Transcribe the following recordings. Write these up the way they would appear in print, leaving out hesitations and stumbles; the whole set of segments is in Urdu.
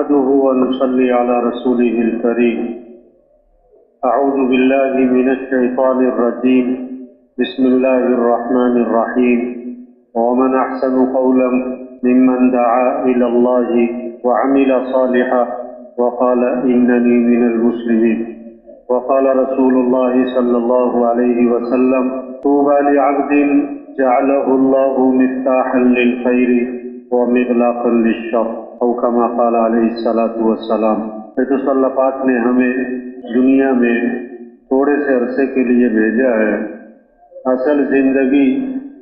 نحمده ونصلي على رسوله الكريم. أعوذ بالله من الشيطان الرجيم. بسم الله الرحمن الرحيم. ومن أحسن قولا ممن دعا إلى الله وعمل صالحا وقال إنني من المسلمين. وقال رسول الله صلى الله عليه وسلم: طوبى لعبد جعله الله مفتاحا للخير ومغلاقا للشر، او كما قال علیہ الصلوۃ والسلام. تو اللہ پاک نے ہمیں دنیا میں تھوڑے سے عرصے کے لیے بھیجا ہے. اصل زندگی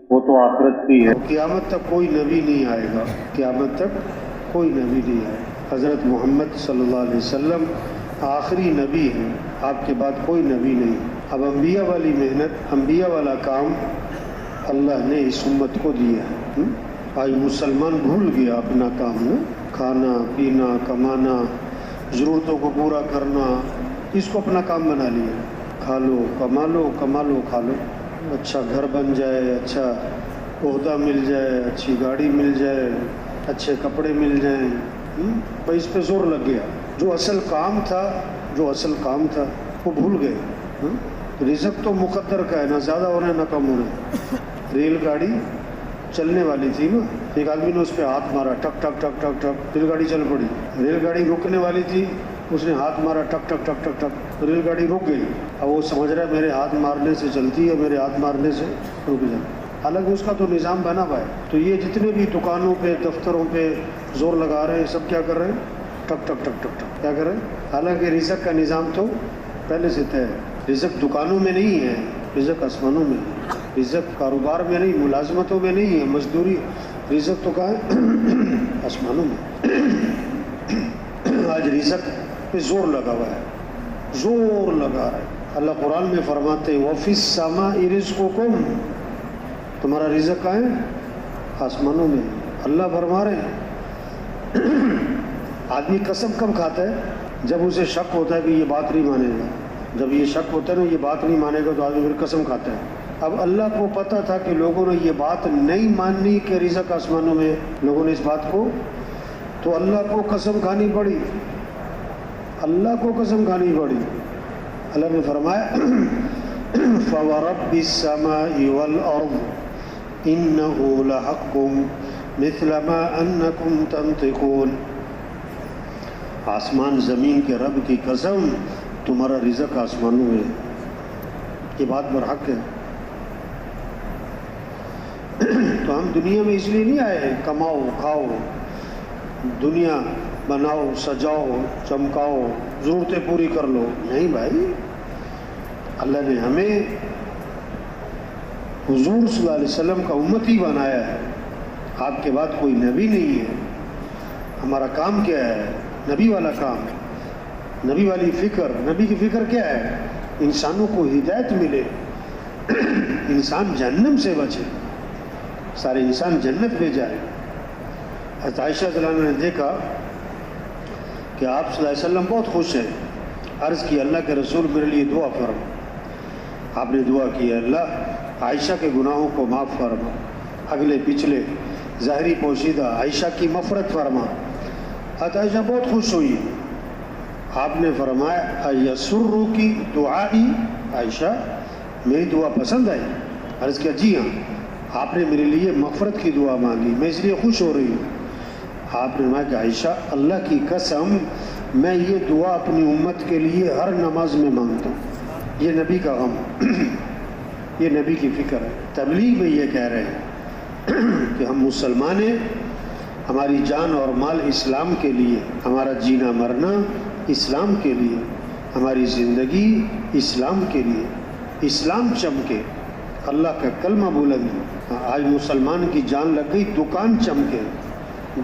وہ تو آخرت کی ہے. قیامت تک کوئی نبی نہیں آئے گا، قیامت تک کوئی نبی نہیں آئے. حضرت محمد صلی اللہ علیہ وسلم آخری نبی ہیں، آپ کے بعد کوئی نبی نہیں. اب انبیاء والی محنت، انبیاء والا کام اللہ نے اس امت کو دیا ہے. آج مسلمان بھول گیا اپنا کام نا، کھانا پینا کمانا ضرورتوں کو پورا کرنا، اس کو اپنا کام بنا لیا. کھا لو کما لو، کما لو کھا لو، اچھا گھر بن جائے، اچھا عہدہ مل جائے، اچھی گاڑی مل جائے، اچھے کپڑے مل جائیں. بھائی اس پہ زور لگ گیا. جو اصل کام تھا، جو اصل کام تھا وہ بھول گئے. رزق تو مقدر کا ہے، نہ زیادہ ہونا ہے نہ کم ہونا ہے. ریل گاڑی چلنے والی تھی نا، ایک آدمی نے اس پہ ہاتھ مارا، ٹک ٹک ٹک ٹک ٹک، ریل گاڑی چل پڑی. ریل گاڑی رکنے والی تھی، اس نے ہاتھ مارا، ٹک ٹک ٹک ٹک ٹک، ریل گاڑی رک گئی. اب وہ سمجھ رہا ہے میرے ہاتھ مارنے سے چلتی ہے، میرے ہاتھ مارنے سے رک جائے. حالانکہ اس کا تو نظام بنا ہوا ہے. تو یہ جتنے بھی دکانوں پہ دفتروں پہ زور لگا رہے ہیں، سب کیا کر رہے ہیں؟ ٹک ٹک ٹک ٹک ٹک کیا کر رہے ہیں؟ حالانکہ رزق کا نظام تو پہلے سے طے ہے. رزق دکانوں میں نہیں ہے، رزق آسمانوں میں ہے. رزق کاروبار میں نہیں، ملازمتوں میں نہیں ہے، مزدوری. رزق تو کہاں ہے؟ آسمانوں میں. آج رزق پہ زور لگا ہوا ہے، زور لگا رہا ہے. اللہ قرآن میں فرماتے ہیں: وَفِي السَّمَاءِ رِزْقُكُمْ، تمہارا رزق کہاں ہے؟ آسمانوں میں. اللہ فرما رہے ہیں. آدمی قسم کب کھاتا ہے؟ جب اسے شک ہوتا ہے کہ یہ بات نہیں مانے گا. جب یہ شک ہوتا ہے نا یہ بات نہیں مانے گا تو آدمی پھر قسم کھاتا ہے. اب اللہ کو پتہ تھا کہ لوگوں نے یہ بات نہیں ماننی کہ رزق آسمانوں میں، لوگوں نے اس بات کو، تو اللہ کو قسم کھانی پڑی. اللہ کو قسم کھانی پڑی. اللہ نے فرمایا: فَوَرَبِّ السَّمَاءِ وَالْأَرْضِ إِنَّهُ لَحَقٌّ مِثْلَ مَا أَنَّكُمْ تَنطِقُونَ. آسمان زمین کے رب کی قسم، تمہارا رزق آسمانوں میں. یہ بات برحق ہے. تو ہم دنیا میں اس لیے نہیں آئے ہیں کماؤ کھاؤ، دنیا بناؤ سجاؤ چمکاؤ ضرورتیں پوری کر لو. نہیں بھائی، اللہ نے ہمیں حضور صلی اللہ علیہ وسلم کا امتی بنایا ہے. آپ کے بعد کوئی نبی نہیں ہے. ہمارا کام کیا ہے؟ نبی والا کام، نبی والی فکر. نبی کی فکر کیا ہے؟ انسانوں کو ہدایت ملے، انسان جہنم سے بچے، سارے انسان جنت میں جائے. حضرت عائشہ رضی اللہ عنہا نے دیکھا کہ آپ صلی اللہ علیہ وسلم بہت خوش ہیں. عرض کی: اللہ کے رسول میرے لیے دعا فرما. آپ نے دعا کی: اللہ عائشہ کے گناہوں کو معاف فرما، اگلے پچھلے ظاہری پوشیدہ عائشہ کی مغفرت فرما. حضرت عائشہ بہت خوش ہوئی. آپ نے فرمایا: یسرکی دعائی عائشہ، میری دعا پسند آئی؟ عرض کیا: جی ہاں. آپ نے میرے لیے مغفرت کی دعا مانگی، میں اس لیے خوش ہو رہی ہوں. آپ نے فرمایا کہ عائشہ، اللہ کی قسم میں یہ دعا اپنی امت کے لیے ہر نماز میں مانگتا ہوں. یہ نبی کا غم، یہ نبی کی فکر ہے. تبلیغ میں یہ کہہ رہے ہیں کہ ہم مسلمان ہیں، ہماری جان اور مال اسلام کے لیے، ہمارا جینا مرنا اسلام کے لیے، ہماری زندگی اسلام کے لیے. اسلام چمکے، اللہ کا کلمہ بلند. آج مسلمان کی جان لگ گئی، دکان چمکے،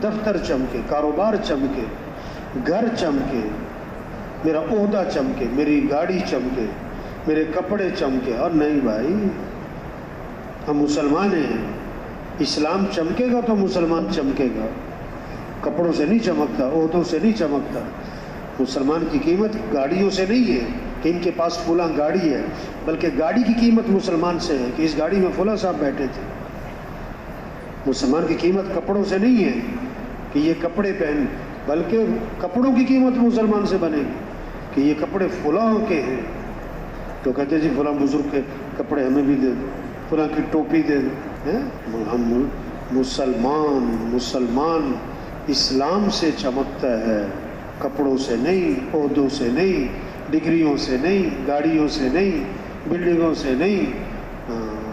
دفتر چمکے، کاروبار چمکے، گھر چمکے، میرا عہدہ چمکے، میری گاڑی چمکے، میرے کپڑے چمکے. اور نہیں بھائی، ہم مسلمان ہیں. اسلام چمکے گا تو مسلمان چمکے گا. کپڑوں سے نہیں چمکتا، عہدوں سے نہیں چمکتا. مسلمان کی قیمت گاڑیوں سے نہیں ہے کہ ان کے پاس فلاں گاڑی ہے، بلکہ گاڑی کی قیمت مسلمان سے ہے کہ اس گاڑی میں فلاں صاحب بیٹھے تھے. مسلمان کی قیمت کپڑوں سے نہیں ہے کہ یہ کپڑے بلکہ کپڑوں کی قیمت مسلمان سے بنے گی کہ یہ کپڑے فلاں کے ہیں، تو کہتے ہیں جی فلاں بزرگ کے کپڑے ہمیں بھی دے دو، فلاں کی ٹوپی دے دو۔ ہم مسلمان اسلام سے چمکتا ہے، کپڑوں سے نہیں، عہدوں سے نہیں، ڈگریوں سے نہیں، گاڑیوں سے نہیں، بلڈنگوں سے نہیں۔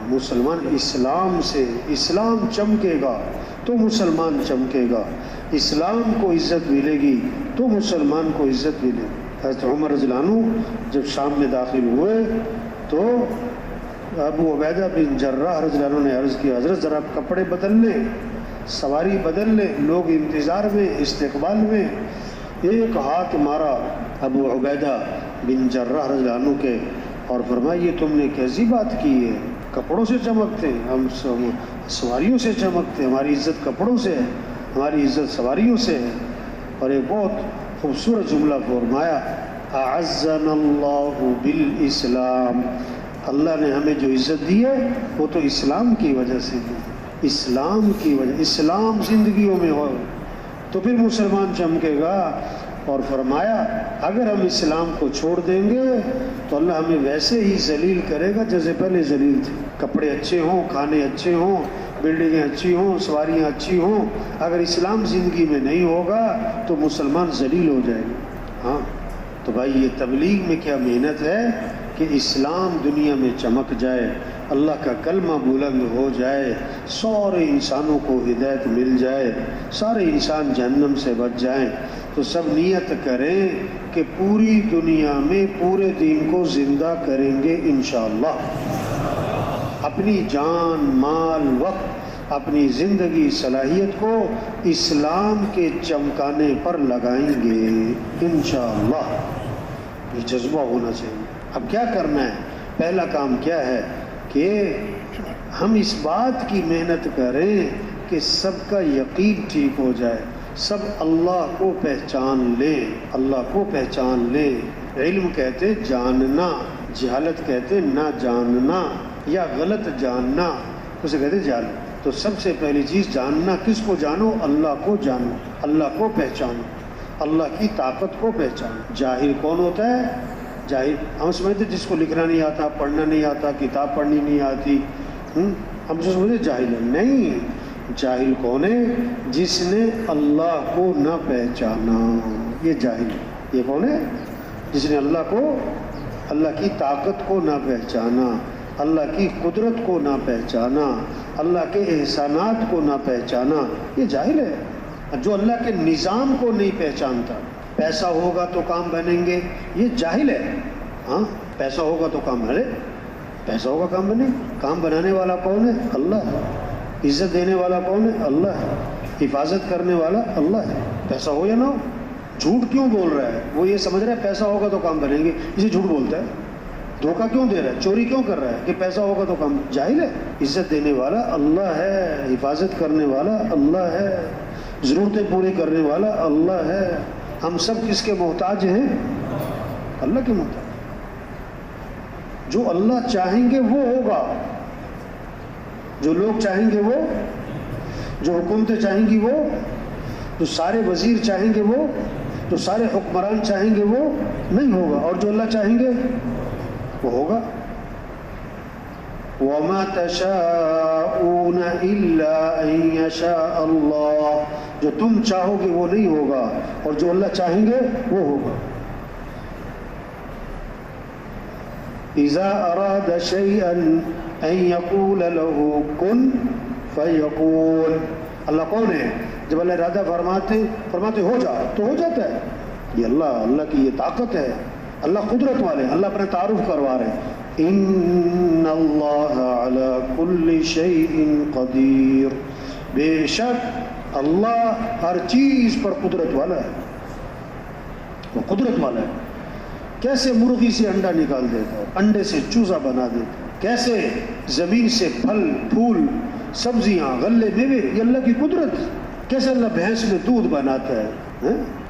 مسلمان اسلام سے، اسلام چمکے گا تو مسلمان چمکے گا، اسلام کو عزت ملے گی تو مسلمان کو عزت ملے گی۔ حضرت عمر رضی اللہ عنہ جب شام میں داخل ہوئے تو ابو عبیدہ بن جراح رضی اللہ عنہ نے عرض کیا حضرت ذرا کپڑے بدل لیں، سواری بدل لیں، لوگ انتظار میں، استقبال میں۔ ایک ہاتھ مارا ابو عبیدہ بن جراح رضی اللہ عنہ کے اور فرمایا یہ تم نے کیسی بات کی ہے؟ کپڑوں سے چمکتے ہیں ہم، سواریوں سے چمکتے ہیں، ہماری عزت کپڑوں سے ہے، ہماری عزت سواریوں سے ہے۔ اور ایک بہت خوبصورت جملہ فرمایا اعزنا اللہ بالاسلام، اللہ نے ہمیں جو عزت دی ہے وہ تو اسلام کی وجہ سے دی، اسلام کی وجہ، اسلام زندگیوں میں ہو تو پھر مسلمان چمکے گا۔ اور فرمایا اگر ہم اسلام کو چھوڑ دیں گے تو اللہ ہمیں ویسے ہی ذلیل کرے گا جیسے پہلے ذلیل تھے۔ کپڑے اچھے ہوں، کھانے اچھے ہوں، بلڈنگیں اچھی ہوں، سواریاں اچھی ہوں، اگر اسلام زندگی میں نہیں ہوگا تو مسلمان ذلیل ہو جائے گا۔ ہاں تو بھائی یہ تبلیغ میں کیا محنت ہے کہ اسلام دنیا میں چمک جائے، اللہ کا کلمہ بلند ہو جائے، سارے انسانوں کو ہدایت مل جائے، سارے انسان جہنم سے بچ جائیں۔ تو سب نیت کریں کہ پوری دنیا میں پورے دین کو زندہ کریں گے انشاءاللہ، اپنی جان، مال، وقت، اپنی زندگی، صلاحیت کو اسلام کے چمکانے پر لگائیں گے انشاءاللہ۔ یہ جذبہ ہونا چاہیے۔ اب کیا کرنا ہے؟ پہلا کام کیا ہے کہ ہم اس بات کی محنت کریں کہ سب کا یقین ٹھیک ہو جائے، سب اللہ کو پہچان لیں، اللہ کو پہچان لیں۔ علم کہتے جاننا، جہالت کہتے نہ جاننا یا غلط جاننا، اسے کہتے جہالت۔ تو سب سے پہلی چیز جاننا، کس کو جانو؟ اللہ کو جانو، اللہ کو پہچانو، اللہ کی طاقت کو پہچانو۔ جاہل کون ہوتا ہے؟ جاہل ہم سمجھتے جس کو لکھنا نہیں آتا، پڑھنا نہیں آتا، کتاب پڑھنی نہیں آتی، ہم سے سمجھتے جاہل ہے۔ نہیں، جاہل کون ہے؟ جس نے اللہ کو نہ پہچانا، یہ جاہل ہے۔ یہ کون ہے؟ جس نے اللہ کو، اللہ کی طاقت کو نہ پہچانا، اللہ کی قدرت کو نہ پہچانا، اللہ کے احسانات کو نہ پہچانا، یہ جاہل ہے۔ جو اللہ کے نظام کو نہیں پہچانتا، پیسہ ہوگا تو کام بنیں گے، یہ جاہل ہے۔ ہاں پیسہ ہوگا تو کام بنے، پیسہ ہوگا کام بنے۔ کام بنانے والا کون ہے؟ اللہ ہے۔ عزت دینے والا کون ہے؟ اللہ ہے۔ حفاظت کرنے والا اللہ ہے۔ پیسہ ہو یا نہ ہو، جھوٹ کیوں بول رہا ہے؟ وہ یہ سمجھ رہا ہے پیسہ ہوگا تو کام بنیں گے، اسے جھوٹ بولتا ہے۔ دھوکہ کیوں دے رہا ہے؟ چوری کیوں کر رہا ہے کہ پیسہ ہوگا تو کام؟ جاہل ہے۔ عزت دینے والا اللہ ہے، حفاظت کرنے والا اللہ ہے، ضرورتیں پوری کرنے والا اللہ ہے۔ ہم سب کس کے محتاج ہیں؟ اللہ کے محتاج۔ جو اللہ چاہیں گے وہ ہوگا، جو لوگ چاہیں گے وہ، جو حکومتیں چاہیں گی وہ، جو سارے وزیر چاہیں گے وہ، جو سارے حکمران چاہیں گے وہ نہیں ہوگا، اور جو اللہ چاہیں گے وہ ہوگا۔ وَمَا تَشَاءُونَ إِلَّا أَن يَشَاءَ اللَّهُ، جو تم چاہو گے وہ نہیں ہوگا، اور جو اللہ چاہیں گے وہ ہوگا۔ إِذَا أَرَادَ شَيْئًا أَن يَقُولَ لَهُ كُن فَيَكُونُ۔ اللہ کون ہے؟ جب اللہ ارادہ فرماتے ہو جا تو ہو جاتا ہے۔ یہ اللہ کی یہ طاقت ہے، اللہ قدرت والے، اللہ اپنا تعارف کروا رہے ہیں۔ ان اللہ علی کل شیء قدیر، بے شک اللہ ہر چیز پر قدرت والا ہے، وہ قدرت والا ہے۔ کیسے مرغی سے انڈا نکال دیتا ہے، انڈے سے چوزا بنا دیتا ہے، کیسے زمین سے پھل پھول سبزیاں غلے میوے، یہ اللہ کی قدرت۔ کیسے اللہ بھینس میں دودھ بناتا ہے،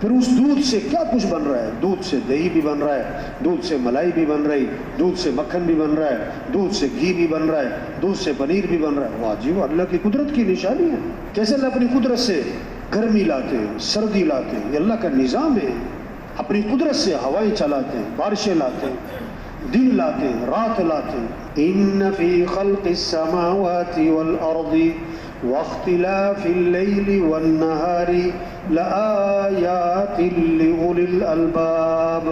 پھر اس دودھ سے کیا کچھ بن رہا ہے، دودھ سے دہی بھی بن رہا ہے، دودھ سے ملائی بھی بن رہی، دودھ سے مکھن بھی بن رہا ہے، دودھ سے گھی بھی بن رہا ہے، دودھ سے پنیر بھی بن رہا ہے۔ واہ جی، وہ اللہ کی قدرت کی نشانی ہے۔ کیسے اللہ اپنی قدرت سے گرمی لاتے ہیں، سردی لاتے ہیں، یہ اللہ کا نظام ہے. اپنی قدرت سے ہوائیں چلاتے ہیں، بارشیں لاتے ہیں، دن لاتے ہیں، رات لاتے ہیں. ان فی خلق السماوات والارض واختلاف اللیل والنہار لآیات لأولی الالباب.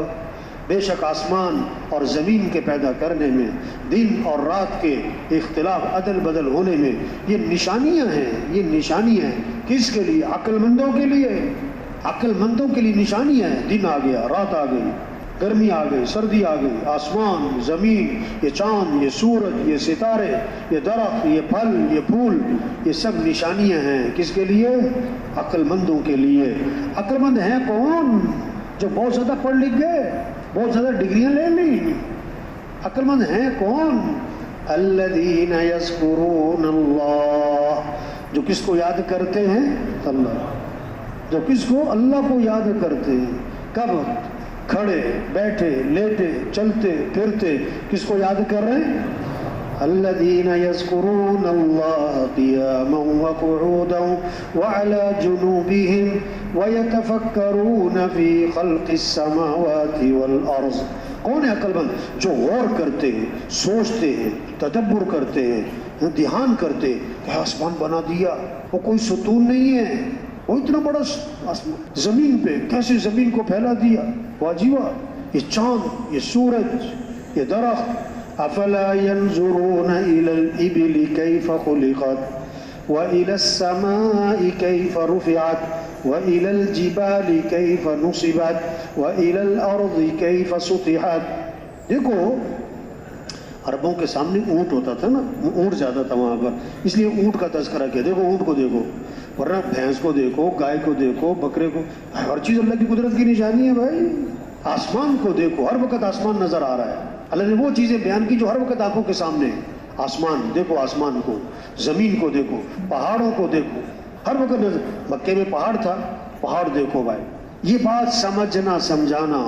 بے شک آسمان اور زمین کے پیدا کرنے میں، دن اور رات کے اختلاف عدل بدل ہونے میں یہ نشانیاں ہیں. یہ نشانیاں ہیں کس کے لیے؟ عقل مندوں کے لیے. عقل مندوں کے لیے نشانیاں ہیں. دن آ گیا، رات آ گئی، گرمی آ گئی، سردی آ گئی، آسمان، زمین، یہ چاند، یہ سورج، یہ ستارے، یہ درخت، یہ پھل، یہ پھول، یہ سب نشانیاں ہیں. کس کے لیے؟ عقل مندوں کے لیے. عقل مند ہیں کون؟ جو بہت زیادہ پڑھ لکھ گئے، بہت زیادہ ڈگریاں لے لی. عقل مند ہیں کون؟ الذین یذکرون اللہ، جو کس کو یاد کرتے ہیں؟ اللہ. جو کس کو؟ اللہ کو یاد کرتے ہیں. کب؟ کھڑے، بیٹھے، لیٹے، چلتے پھرتے کس کو یاد کر رہے ہیں؟ الذین یذکرون اللہ قیاما وقعودا وعلی جنوبہم ویتفکرون فی خلق السماوات والارض. کون ہے عقل مند؟ جو غور کرتے ہیں، سوچتے ہیں، تدبر کرتے ہیں، دھیان کرتے ہیں کہ آسمان بنا دیا، وہ کوئی ستون نہیں ہے، وہ اتنا بڑا آسمان زمین پہ کیسے زمین کو پھیلا دیا، واجیوا، یہ چاند، یہ سورج، یہ درخت. افلا ينظرون الى الابل كيف خلقت والى السماء كيف رفعت والى الجبال كيف نصبت والى الارض كيف سطحت. دیکھو عربوں کے سامنے اونٹ ہوتا تھا نا، اونٹ زیادہ تھا وہاں پر، اس لیے اونٹ کا تذکرہ کیا. دیکھو اونٹ کو دیکھو، ورنہ بھینس کو دیکھو، گائے کو دیکھو، بکرے کو، ہر چیز اللہ کی قدرت کی نشانی ہے بھائی. آسمان کو دیکھو، ہر وقت آسمان نظر آ رہا ہے. اللہ نے وہ چیزیں بیان کی جو ہر وقت آنکھوں کے سامنے ہیں. آسمان دیکھو، آسمان کو، زمین کو دیکھو، پہاڑوں کو دیکھو، ہر وقت نظر. مکے میں پہاڑ تھا، پہاڑ دیکھو بھائی. یہ بات سمجھنا سمجھانا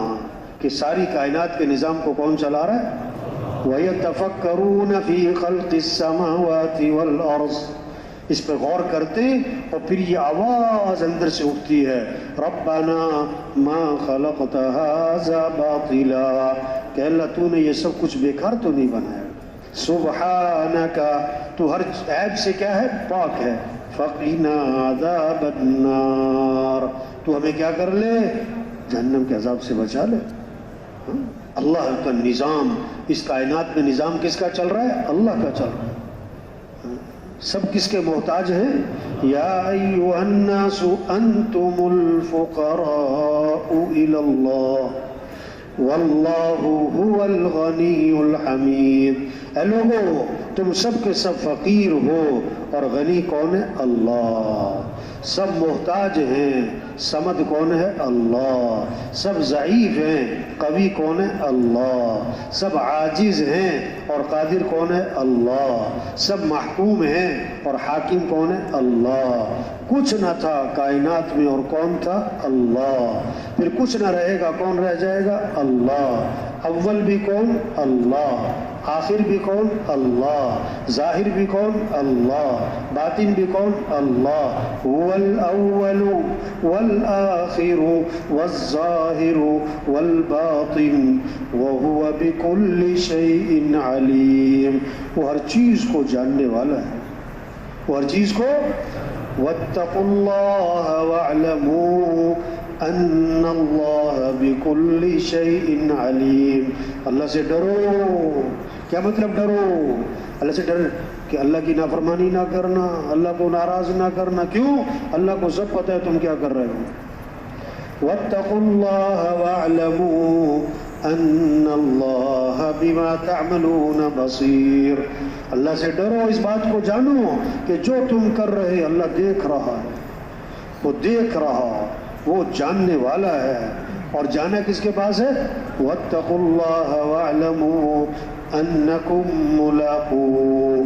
کہ ساری کائنات کے نظام کو کون چلا رہا ہے. وَيَتَفَكَّرُونَ فِي خَلْقِ السَّمَاوَاتِ وَالْأَرْضِ. اس پہ غور کرتے اور پھر یہ آواز اندر سے اٹھتی ہے، ربنا ما خلقت هذا باطلا، کہ اللہ تو نے یہ سب کچھ بیکار تو نہیں بنایا. سبحانک، تو ہر عیب سے کیا ہے؟ پاک ہے. فقنا عذاب النار، تو ہمیں کیا کر لے؟ جہنم کے عذاب سے بچا لے. اللہ کا نظام، اس کائنات میں نظام کس کا چل رہا ہے؟ اللہ کا چل رہا ہے. سب کس کے محتاج ہیں؟ یا ایھا الناس انتم الفقراء الی اللہ واللہ هو الغنی الحمید. اے لوگو تم سب کے سب فقیر ہو اور غنی کون ہے؟ اللہ. سب محتاج ہیں، صمد کون ہے؟ اللہ. سب ضعیف ہیں، قوی کون ہے؟ اللہ. سب عاجز ہیں اور قادر کون ہے؟ اللہ. سب محکوم ہیں اور حاکم کون ہے؟ اللہ. کچھ نہ تھا کائنات میں اور کون تھا؟ اللہ. پھر کچھ نہ رہے گا، کون رہ جائے گا؟ اللہ. اول بھی کون؟ اللہ. آخر بھی کون؟ اللہ. ظاہر بھی کون؟ اللہ. باطن بھی کون؟ اللہ. هو الأول والآخر والظاہر والباطن وهو بكل شيء علیم. وہ ہر چیز کو جاننے والا ہے، وہ ہر چیز کو. واتقوا اللہ واعلموا ان اللہ بكل شيء علیم. اللہ سے ڈرو. کیا مطلب ڈرو؟ اللہ سے ڈر کہ اللہ کی نافرمانی نہ کرنا، اللہ کو ناراض نہ کرنا. کیوں؟ اللہ کو سب پتہ ہے تم کیا کر رہے ہو. واتقوا اللہ واعلموا ان اللہ بما تعملون بصیر. اللہ سے ڈرو، اس بات کو جانو کہ جو تم کر رہے اللہ دیکھ رہا ہے. وہ دیکھ رہا، وہ جاننے والا ہے. اور جانا کس کے پاس ہے؟ واتقوا اللہ واعلموا انکم ملاقوہ.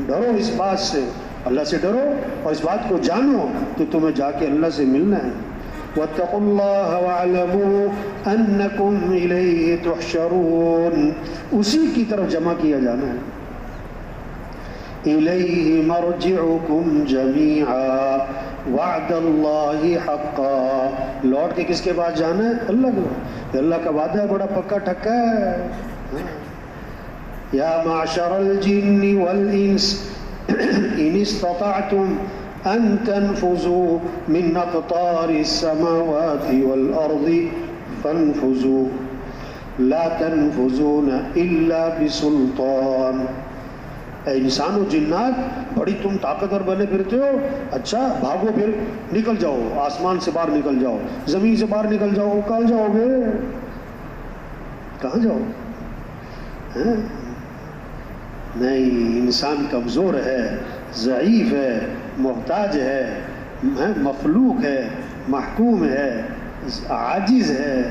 ڈرو اس بات سے، اللہ سے ڈرو اور اس بات کو جانو کہ تمہیں جا کے اللہ سے ملنا ہے. واتقوا اللہ واعلموا انکم الیہ تحشرون. اسی کی طرف جمع کیا جانا ہے. الیہ مرجعکم جمیعا وعد اللہ حقا، لوٹ کے کس کے پاس جانا ہے؟ اللہ کے پاس۔ اللہ کا وعدہ ہے بڑا پکا ٹھکا ہے۔ یا معشر الجن والانس ان استطعتم ان تنفذوا من اقطار السماوات والارض فانفذوا لا تنفذون الا بسلطان۔ اے انسان و جنات، بڑی تم طاقتور بنے پھرتے ہو، اچھا بھاگو، پھر نکل جاؤ، آسمان سے باہر نکل جاؤ، زمین سے باہر نکل جاؤ۔ کہاں جاؤ گے؟ کہاں جاؤ؟ نہیں، انسان کمزور ہے، ضعیف ہے، محتاج ہے، مخلوق ہے، محکوم ہے، عاجز ہے،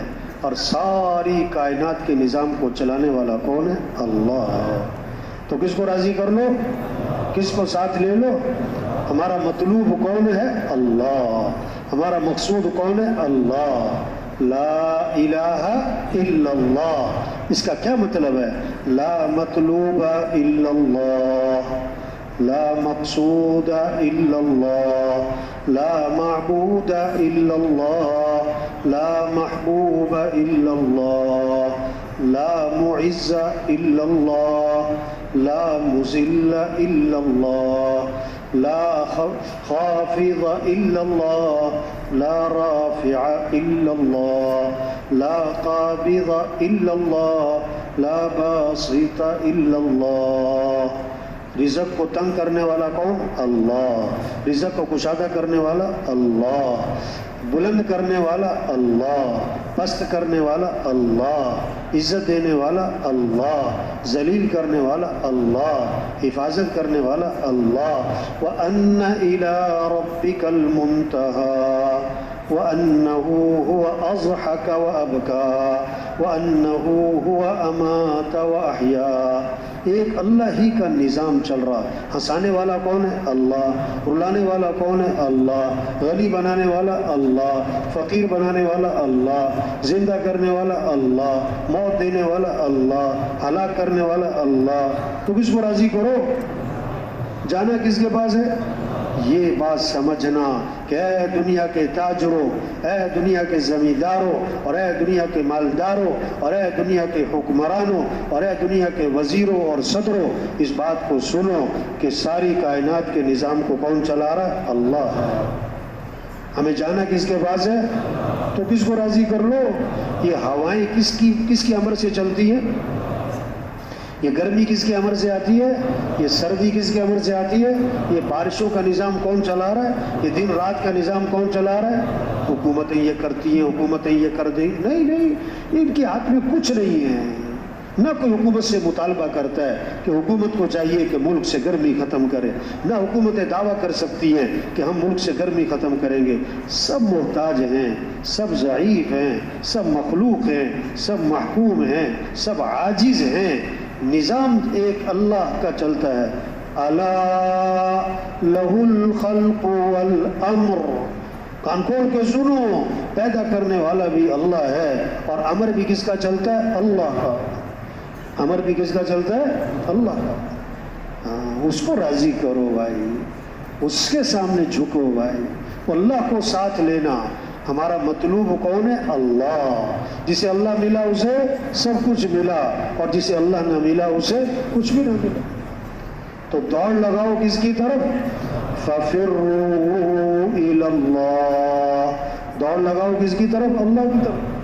اور ساری کائنات کے نظام کو چلانے والا کون ہے؟ اللہ ہے۔ تو کس کو راضی کر لو؟ کس کو ساتھ لے لو؟ ہمارا مطلوب کون ہے؟ اللہ۔ ہمارا مقصود کون ہے؟ اللہ۔ لا الہ الا اللہ، اس کا کیا مطلب ہے؟ لا مطلوب الا اللہ، لا مقصود الا اللہ، لا معبود الا اللہ، لا محبوب الا اللہ، لا معز الا اللہ، لا مذل الا اللہ، لا خافض الا اللہ، لا رافع الا اللہ، لا قابض الا اللہ، لا باسط الا اللہ۔ رزق کو تنگ کرنے والا کون؟ اللہ۔ رزق کو کشادہ کرنے والا اللہ۔ بلند کرنے والا اللہ، پست کرنے والا اللہ، عزت دینے والا اللہ، ذلیل کرنے والا اللہ، حفاظت کرنے والا اللہ۔ وَأَنَّ إِلَىٰ رَبِّكَ الْمُنْتَهَىٰ وَأَنَّهُ هُوَ أَضْحَكَ وَأَبْكَىٰ وَأَنَّهُ هُوَ أَمَاتَ وَأَحْيَا۔ ایک اللہ ہی کا نظام چل رہا۔ ہنسانے والا کون ہے؟ اللہ۔ رلانے والا کون ہے؟ اللہ۔ غنی بنانے والا اللہ، فقیر بنانے والا اللہ، زندہ کرنے والا اللہ، موت دینے والا اللہ، ہلاک کرنے والا اللہ۔ تو کس کو راضی کرو؟ جانا کس کے پاس ہے؟ یہ بات سمجھنا کہ اے دنیا کے تاجروں، اے دنیا کے زمینداروں، اور اے دنیا کے مالداروں، اور اے دنیا کے حکمرانوں، اور اے دنیا کے وزیروں اور صدروں، اس بات کو سنو کہ ساری کائنات کے نظام کو کون چلا رہا ہے؟ اللہ۔ ہمیں جانا کس کے پاس ہے؟ تو کس کو راضی کر لو؟ یہ ہوائیں کس کی امر سے چلتی ہیں؟ یہ گرمی کس کے امر سے آتی ہے؟ یہ سردی کس کے امر سے آتی ہے؟ یہ بارشوں کا نظام کون چلا رہا ہے؟ یہ دن رات کا نظام کون چلا رہا ہے؟ حکومتیں یہ کرتی ہیں، حکومتیں یہ کر دیں۔ نہیں، ان کے ہاتھ میں کچھ نہیں ہے۔ نہ کوئی حکومت سے مطالبہ کرتا ہے کہ حکومت کو چاہیے کہ ملک سے گرمی ختم کرے، نہ حکومتیں دعویٰ کر سکتی ہیں کہ ہم ملک سے گرمی ختم کریں گے۔ سب محتاج ہیں، سب ضعیف ہیں، سب مخلوق ہیں، سب محکوم ہیں، سب عاجز ہیں۔ نظام ایک اللہ کا چلتا ہے۔ الا لہ الخلق والامر، کان کھول کے سنو، پیدا کرنے والا بھی اللہ ہے، اور امر بھی کس کا چلتا ہے؟ اللہ کا۔ امر بھی کس کا چلتا ہے؟ اللہ کا۔ اس کو راضی کرو بھائی، اس کے سامنے جھکو بھائی، اللہ کو ساتھ لینا۔ ہمارا مطلوب کون ہے؟ اللہ۔ جسے اللہ ملا اسے سب کچھ ملا، اور جسے اللہ نہ ملا اسے کچھ بھی نہ ملا۔ تو دوڑ لگاؤ کس کی طرف؟ فَفِرُّوا إِلَى اللَّهِ، دوڑ لگاؤ کس کی طرف؟ اللہ کی طرف۔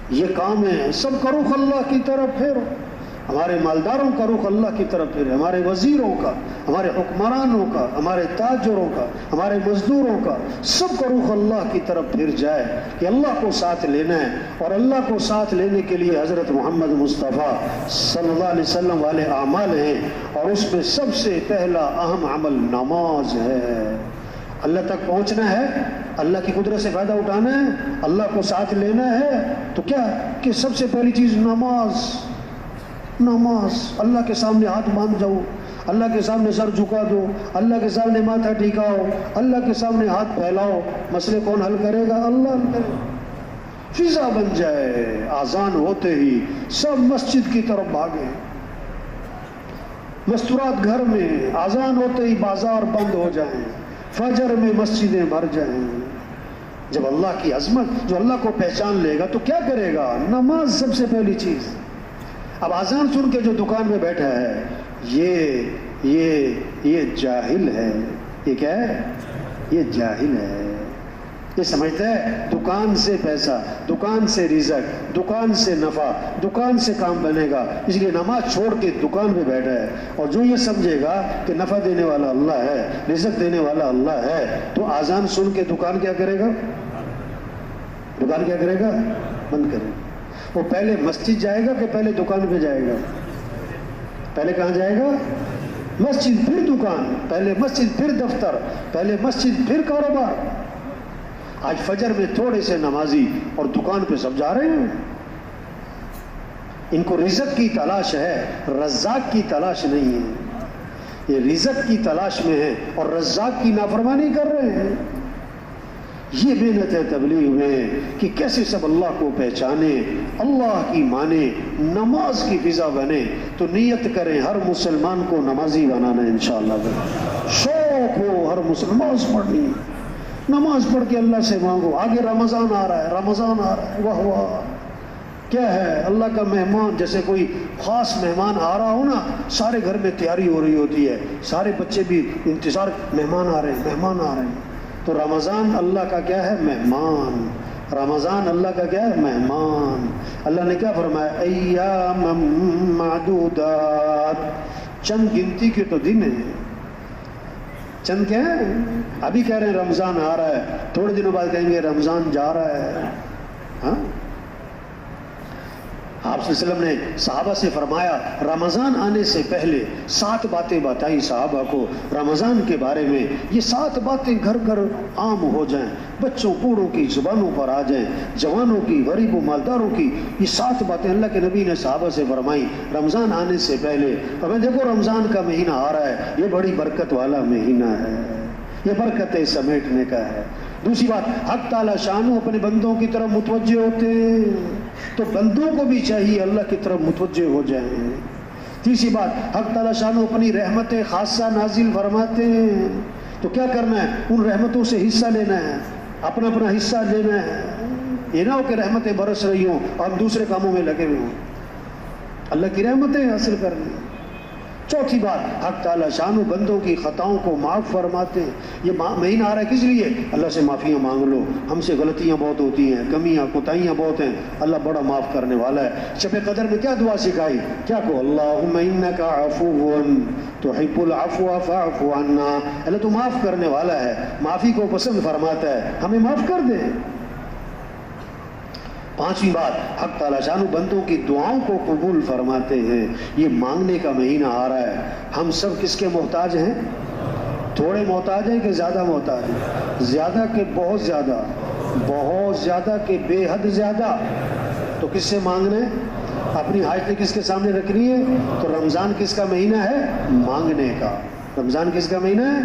یہ کام ہے، سب کا رخ اللہ کی طرف پھیرو۔ ہمارے مالداروں کا رخ اللہ کی طرف پھیرے، ہمارے وزیروں کا، ہمارے حکمرانوں کا، ہمارے تاجروں کا، ہمارے مزدوروں کا، سب کا رخ اللہ کی طرف پھر جائے کہ اللہ کو ساتھ لینا ہے۔ اور اللہ کو ساتھ لینے کے لیے حضرت محمد مصطفیٰ صلی اللہ علیہ وسلم والے اعمال ہیں، اور اس میں سب سے پہلا اہم عمل نماز ہے۔ اللہ تک پہنچنا ہے، اللہ کی قدرت سے فائدہ اٹھانا ہے، اللہ کو ساتھ لینا ہے، تو کیا کہ سب سے پہلی چیز نماز۔ نماز، اللہ کے سامنے ہاتھ باندھ جاؤ، اللہ کے سامنے سر جھکا دو، اللہ کے سامنے ماتھا ٹھکاؤ، اللہ کے سامنے ہاتھ پھیلاؤ۔ مسئلے کون حل کرے گا؟ اللہ حل کرے گا۔ فضا بن جائے، اذان ہوتے ہی سب مسجد کی طرف بھاگے، مستورات گھر میں، اذان ہوتے ہی بازار بند ہو جائیں، فجر میں مسجدیں بھر جائیں. جب اللہ کی عظمت، جو اللہ کو پہچان لے گا تو کیا کرے گا؟ نماز سب سے پہلی چیز. اب اذان سن کے جو دکان میں بیٹھا ہے یہ جاہل ہے. یہ کیا ہے؟ یہ جاہل ہے. یہ سمجھتا ہے دکان سے پیسہ، دکان سے رزق، دکان سے نفع، دکان سے کام بنے گا، اس لیے نماز چھوڑ کے دکان پہ بیٹھا ہے. اور جو یہ سمجھے گا کہ نفع دینے والا اللہ ہے، رزق دینے والا اللہ ہے، تو اذان سن کے دکان کیا کرے گا؟ دکان کیا کرے گا؟ بند کرے گا. وہ پہلے مسجد جائے گا کہ پہلے دکان پہ جائے گا؟ پہلے کہاں جائے گا؟ مسجد پھر دکان، پہلے مسجد پھر دفتر، پہلے مسجد پھر کاروبار. آج فجر میں تھوڑے سے نمازی اور دکان پہ سب جا رہے ہیں. ان کو رزق کی تلاش ہے، رزاق کی تلاش نہیں ہے. یہ رزق کی تلاش میں ہے اور رزاق کی نافرمانی کر رہے ہیں. یہ محنت ہے تبلیغ میں کہ کیسے سب اللہ کو پہچانے، اللہ کی مانے، نماز کی فضا بنے. تو نیت کریں ہر مسلمان کو نمازی بنانا ہے انشاءاللہ. شوق ہو ہر مسلمان پڑھنی، نماز پڑھ کے اللہ سے مانگو. آگے رمضان آ رہا ہے، رمضان آ رہا ہے، واہ واہ کیا ہے، اللہ کا مہمان. جیسے کوئی خاص مہمان آ رہا ہو نا، سارے گھر میں تیاری ہو رہی ہوتی ہے، سارے بچے بھی انتظار، مہمان آ رہے ہیں، مہمان آ رہے ہیں. تو رمضان اللہ کا کیا ہے؟ مہمان. رمضان اللہ کا کیا ہے؟ مہمان. اللہ نے کیا فرمایا؟ ایام معدودات، چند گنتی کے تو دن ہیں. چند کیا ہے؟ ابھی کہہ رہے ہیں رمضان آ رہا ہے، تھوڑے دنوں بعد کہیں گے رمضان جا رہا ہے. ہاں، آپ صلی اللہ علیہ وسلم نے صحابہ سے فرمایا رمضان آنے سے پہلے 7 باتیں بتائی صحابہ کو رمضان کے بارے میں. یہ 7 باتیں گھر گھر عام ہو جائیں، بچوں بوڑھوں کی زبانوں پر آ جائیں، جوانوں کی، غریب و مالداروں کی. یہ 7 باتیں اللہ کے نبی نے صحابہ سے فرمائی رمضان آنے سے پہلے. اور دیکھو رمضان کا مہینہ آ رہا ہے، یہ بڑی برکت والا مہینہ ہے، یہ برکتیں سمیٹنے کا ہے. دوسری بات، حق تعالی شانہ اپنے بندوں کی طرف متوجہ ہوتے ہیں، تو بندوں کو بھی چاہیے اللہ کی طرف متوجہ ہو جائیں. تیسری بات، حق تعالی شانہ اپنی رحمت خاصہ نازل فرماتے ہیں، تو کیا کرنا ہے؟ ان رحمتوں سے حصہ لینا ہے، اپنا اپنا حصہ لینا ہے. یہ نہ ہو کہ رحمتیں برس رہی ہوں اور ہم دوسرے کاموں میں لگے ہوئے ہوں. اللہ کی رحمتیں حاصل کرنی. چوتھی بات، حق تعالی شانہ بندوں کی خطاؤں کو معاف فرماتے ہیں. یہ مہینہ آ رہا ہے کس لیے؟ اللہ سے معافیاں مانگ لو. ہم سے غلطیاں بہت ہوتی ہیں، کمیاں کوتاہیاں بہت ہیں، اللہ بڑا معاف کرنے والا ہے. شب قدر میں کیا دعا سکھائی؟ کیا کہو؟ اللہم انک عفو تحب العفو فاعف عنا. اللہ تو معاف کرنے والا ہے، معافی کو پسند فرماتا ہے، ہمیں معاف کر دے. پانچویں بات، حق تعالی شانہ بندوں کی دعاؤں کو قبول فرماتے ہیں. یہ مانگنے کا مہینہ آ رہا ہے. ہم سب کس کے محتاج ہیں؟ تھوڑے محتاج ہیں کہ زیادہ محتاج ہیں؟ زیادہ کہ بہت زیادہ؟ بہت زیادہ کہ بے حد زیادہ. تو کس سے مانگنا ہے؟ اپنی حاجتیں کس کے سامنے رکھنی ہے؟ تو رمضان کس کا مہینہ ہے؟ مانگنے کا. رمضان کس کا مہینہ ہے؟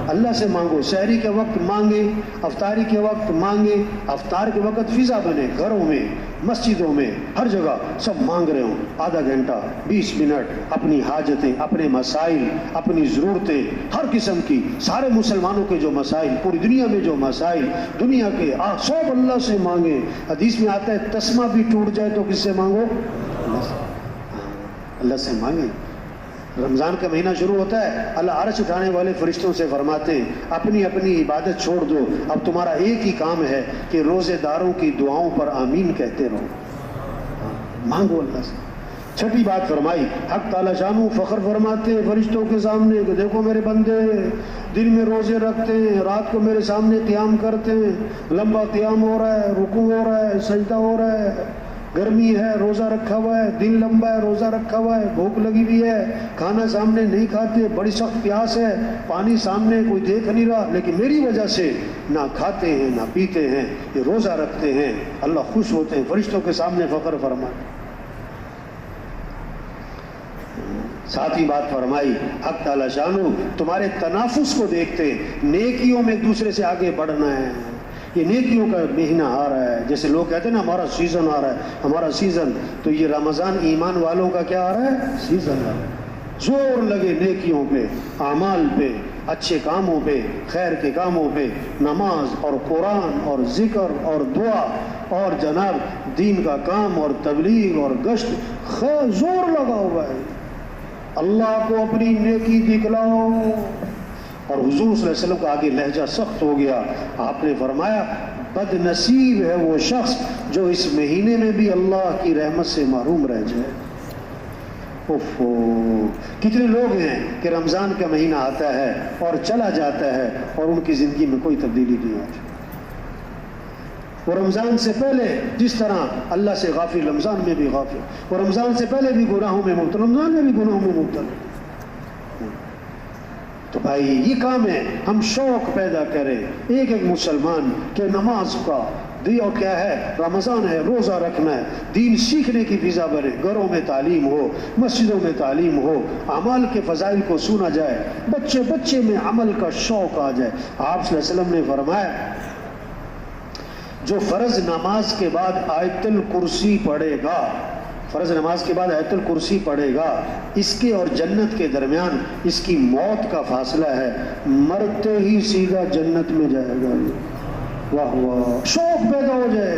اللہ سے مانگو. سحری کے وقت مانگے، افطاری کے وقت مانگے، افطار کے وقت فضا بنے، گھروں میں، مسجدوں میں، ہر جگہ سب مانگ رہے ہوں. آدھا گھنٹہ، 20 منٹ اپنی حاجتیں، اپنے مسائل، اپنی ضرورتیں ہر قسم کی، سارے مسلمانوں کے جو مسائل، پوری دنیا میں جو مسائل دنیا کے، سب اللہ سے مانگے. حدیث میں آتا ہے تسمہ بھی ٹوٹ جائے تو کس سے مانگو؟ اللہ سے مانگے. رمضان کا مہینہ شروع ہوتا ہے، اللہ عرش اٹھانے والے فرشتوں سے فرماتے ہیں اپنی اپنی عبادت چھوڑ دو، اب تمہارا ایک ہی کام ہے کہ روزے داروں کی دعاؤں پر آمین کہتے رہو. مانگو اللہ سے. چھٹی بات فرمائی، حق تعالی شانہ فخر فرماتے ہیں فرشتوں کے سامنے کہ دیکھو میرے بندے دن میں روزے رکھتے ہیں، رات کو میرے سامنے قیام کرتے ہیں، لمبا قیام ہو رہا ہے، رکوع ہو رہا ہے، سجدہ ہو رہا ہے، گرمی ہے روزہ رکھا ہوا ہے، دن لمبا ہے روزہ رکھا ہوا ہے، بھوک لگی ہوئی ہے، کھانا سامنے نہیں کھاتے، بڑی سخت پیاس ہے، پانی سامنے کوئی دیکھ نہیں رہا، لیکن میری وجہ سے نہ کھاتے ہیں نہ پیتے ہیں، یہ روزہ رکھتے ہیں، اللہ خوش ہوتے ہیں، فرشتوں کے سامنے فخر فرمائے. ساتھی بات فرمائی، حق تعالی شانہ تمہارے تنافس کو دیکھتے ہیں، نیکیوں میں ایک دوسرے سے آگے بڑھنا ہے. یہ نیکیوں کا مہینہ آ رہا ہے. جیسے لوگ کہتے ہیں نا ہمارا سیزن آ رہا ہے، ہمارا سیزن، تو یہ رمضان ایمان والوں کا کیا آ رہا ہے؟ سیزن آ رہا ہے. زور لگے نیکیوں پہ، اعمال پہ، اچھے کاموں پہ، خیر کے کاموں پہ، نماز اور قرآن اور ذکر اور دعا اور جناب دین کا کام اور تبلیغ اور گشت، خیر زور لگا ہوا ہے، اللہ کو اپنی نیکی دکھلاؤ۔ اور حضور صلی اللہ علیہ وسلم کا آگے لہجہ سخت ہو گیا، آپ نے فرمایا بد نصیب ہے وہ شخص جو اس مہینے میں بھی اللہ کی رحمت سے محروم رہ جائے۔ کتنے لوگ ہیں کہ رمضان کا مہینہ آتا ہے اور چلا جاتا ہے اور ان کی زندگی میں کوئی تبدیلی نہیں آتی۔ وہ رمضان سے پہلے جس طرح اللہ سے غافل، رمضان میں بھی غافل، وہ رمضان سے پہلے بھی گناہوں میں مبتلا، رمضان میں بھی گناہوں میں مبتلا۔ تو بھائی یہ کام ہے، ہم شوق پیدا کریں ایک ایک مسلمان کہ نماز کا اور کیا ہے، رمضان ہے، روزہ رکھنا ہے، دین سیکھنے کی فضا بنے، گھروں میں تعلیم ہو، مسجدوں میں تعلیم ہو، اعمال کے فضائل کو سنا جائے، بچے بچے میں عمل کا شوق آ جائے۔ آپ صلی اللہ علیہ وسلم نے فرمایا جو فرض نماز کے بعد آیت الکرسی پڑھے گا، فرض نماز کے بعد آیت الکرسی پڑھے گا، اس کے اور جنت کے درمیان اس کی موت کا فاصلہ ہے، مرتے ہی سیدھا جنت میں جائے گا۔ واہ واہ، شوق پیدا ہو جائے،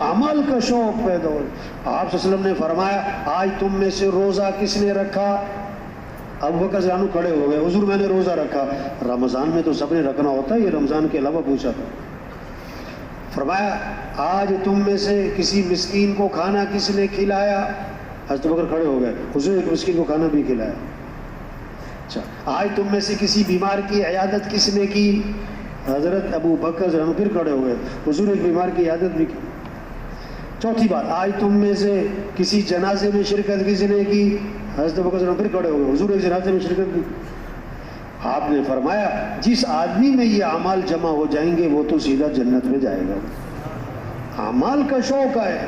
اعمال کا شوق پیدا ہو جائے۔ آپ صلی اللہ علیہ وسلم نے فرمایا آج تم میں سے روزہ کس نے رکھا؟ ابو بکر رضی اللہ عنہ کھڑے ہو گئے، حضور میں نے روزہ رکھا۔ رمضان میں تو سب نے رکھنا ہوتا ہے، یہ رمضان کے علاوہ پوچھا تھا۔ فرمایا آج تم میں سے کسی مسکین کو کھانا کس نے کھلایا؟ حضرت بکر کھڑے ہو گئے، حضور ایک مسکین کو کھانا بھی کھلایا۔ اچھا، آج تم میں سے کسی بیمار کی عیادت کس نے کی؟ حضرت ابو بکر رضی اللہ عنہ پھر کھڑے ہو گئے، حضور ایک بیمار کی عیادت بھی کی۔ چوتھی بات، آج تم میں سے کسی جنازے میں شرکت کس نے کی؟ حضرت بکر رضی اللہ عنہ پھر کھڑے ہو گئے، حضور ایک جنازے میں شرکت کی۔ آپ نے فرمایا جس آدمی میں یہ اعمال جمع ہو جائیں گے وہ تو سیدھا جنت میں جائے گا۔ اعمال کا شوق ہے،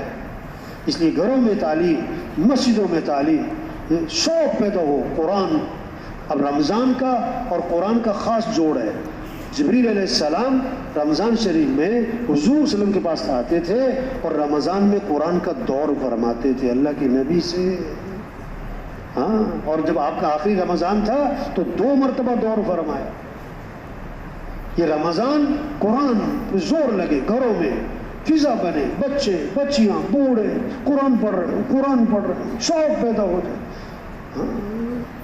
اس لیے گھروں میں تعلیم، مسجدوں میں تعلیم، شوق پیدا ہو قرآن۔ اب رمضان کا اور قرآن کا خاص جوڑ ہے۔ جبریل علیہ السلام رمضان شریف میں حضور صلی اللہ علیہ وسلم کے پاس آتے تھے اور رمضان میں قرآن کا دور فرماتے تھے اللہ کے نبی سے۔ ہاں، اور جب آپ کا آخری رمضان تھا تو 2 مرتبہ دور فرمایا۔ یہ رمضان قرآن پہ زور لگے، گھروں میں فضا بنے، بچے بچیاں بوڑھے قرآن پڑھ رہے، شوق پیدا ہو جائے،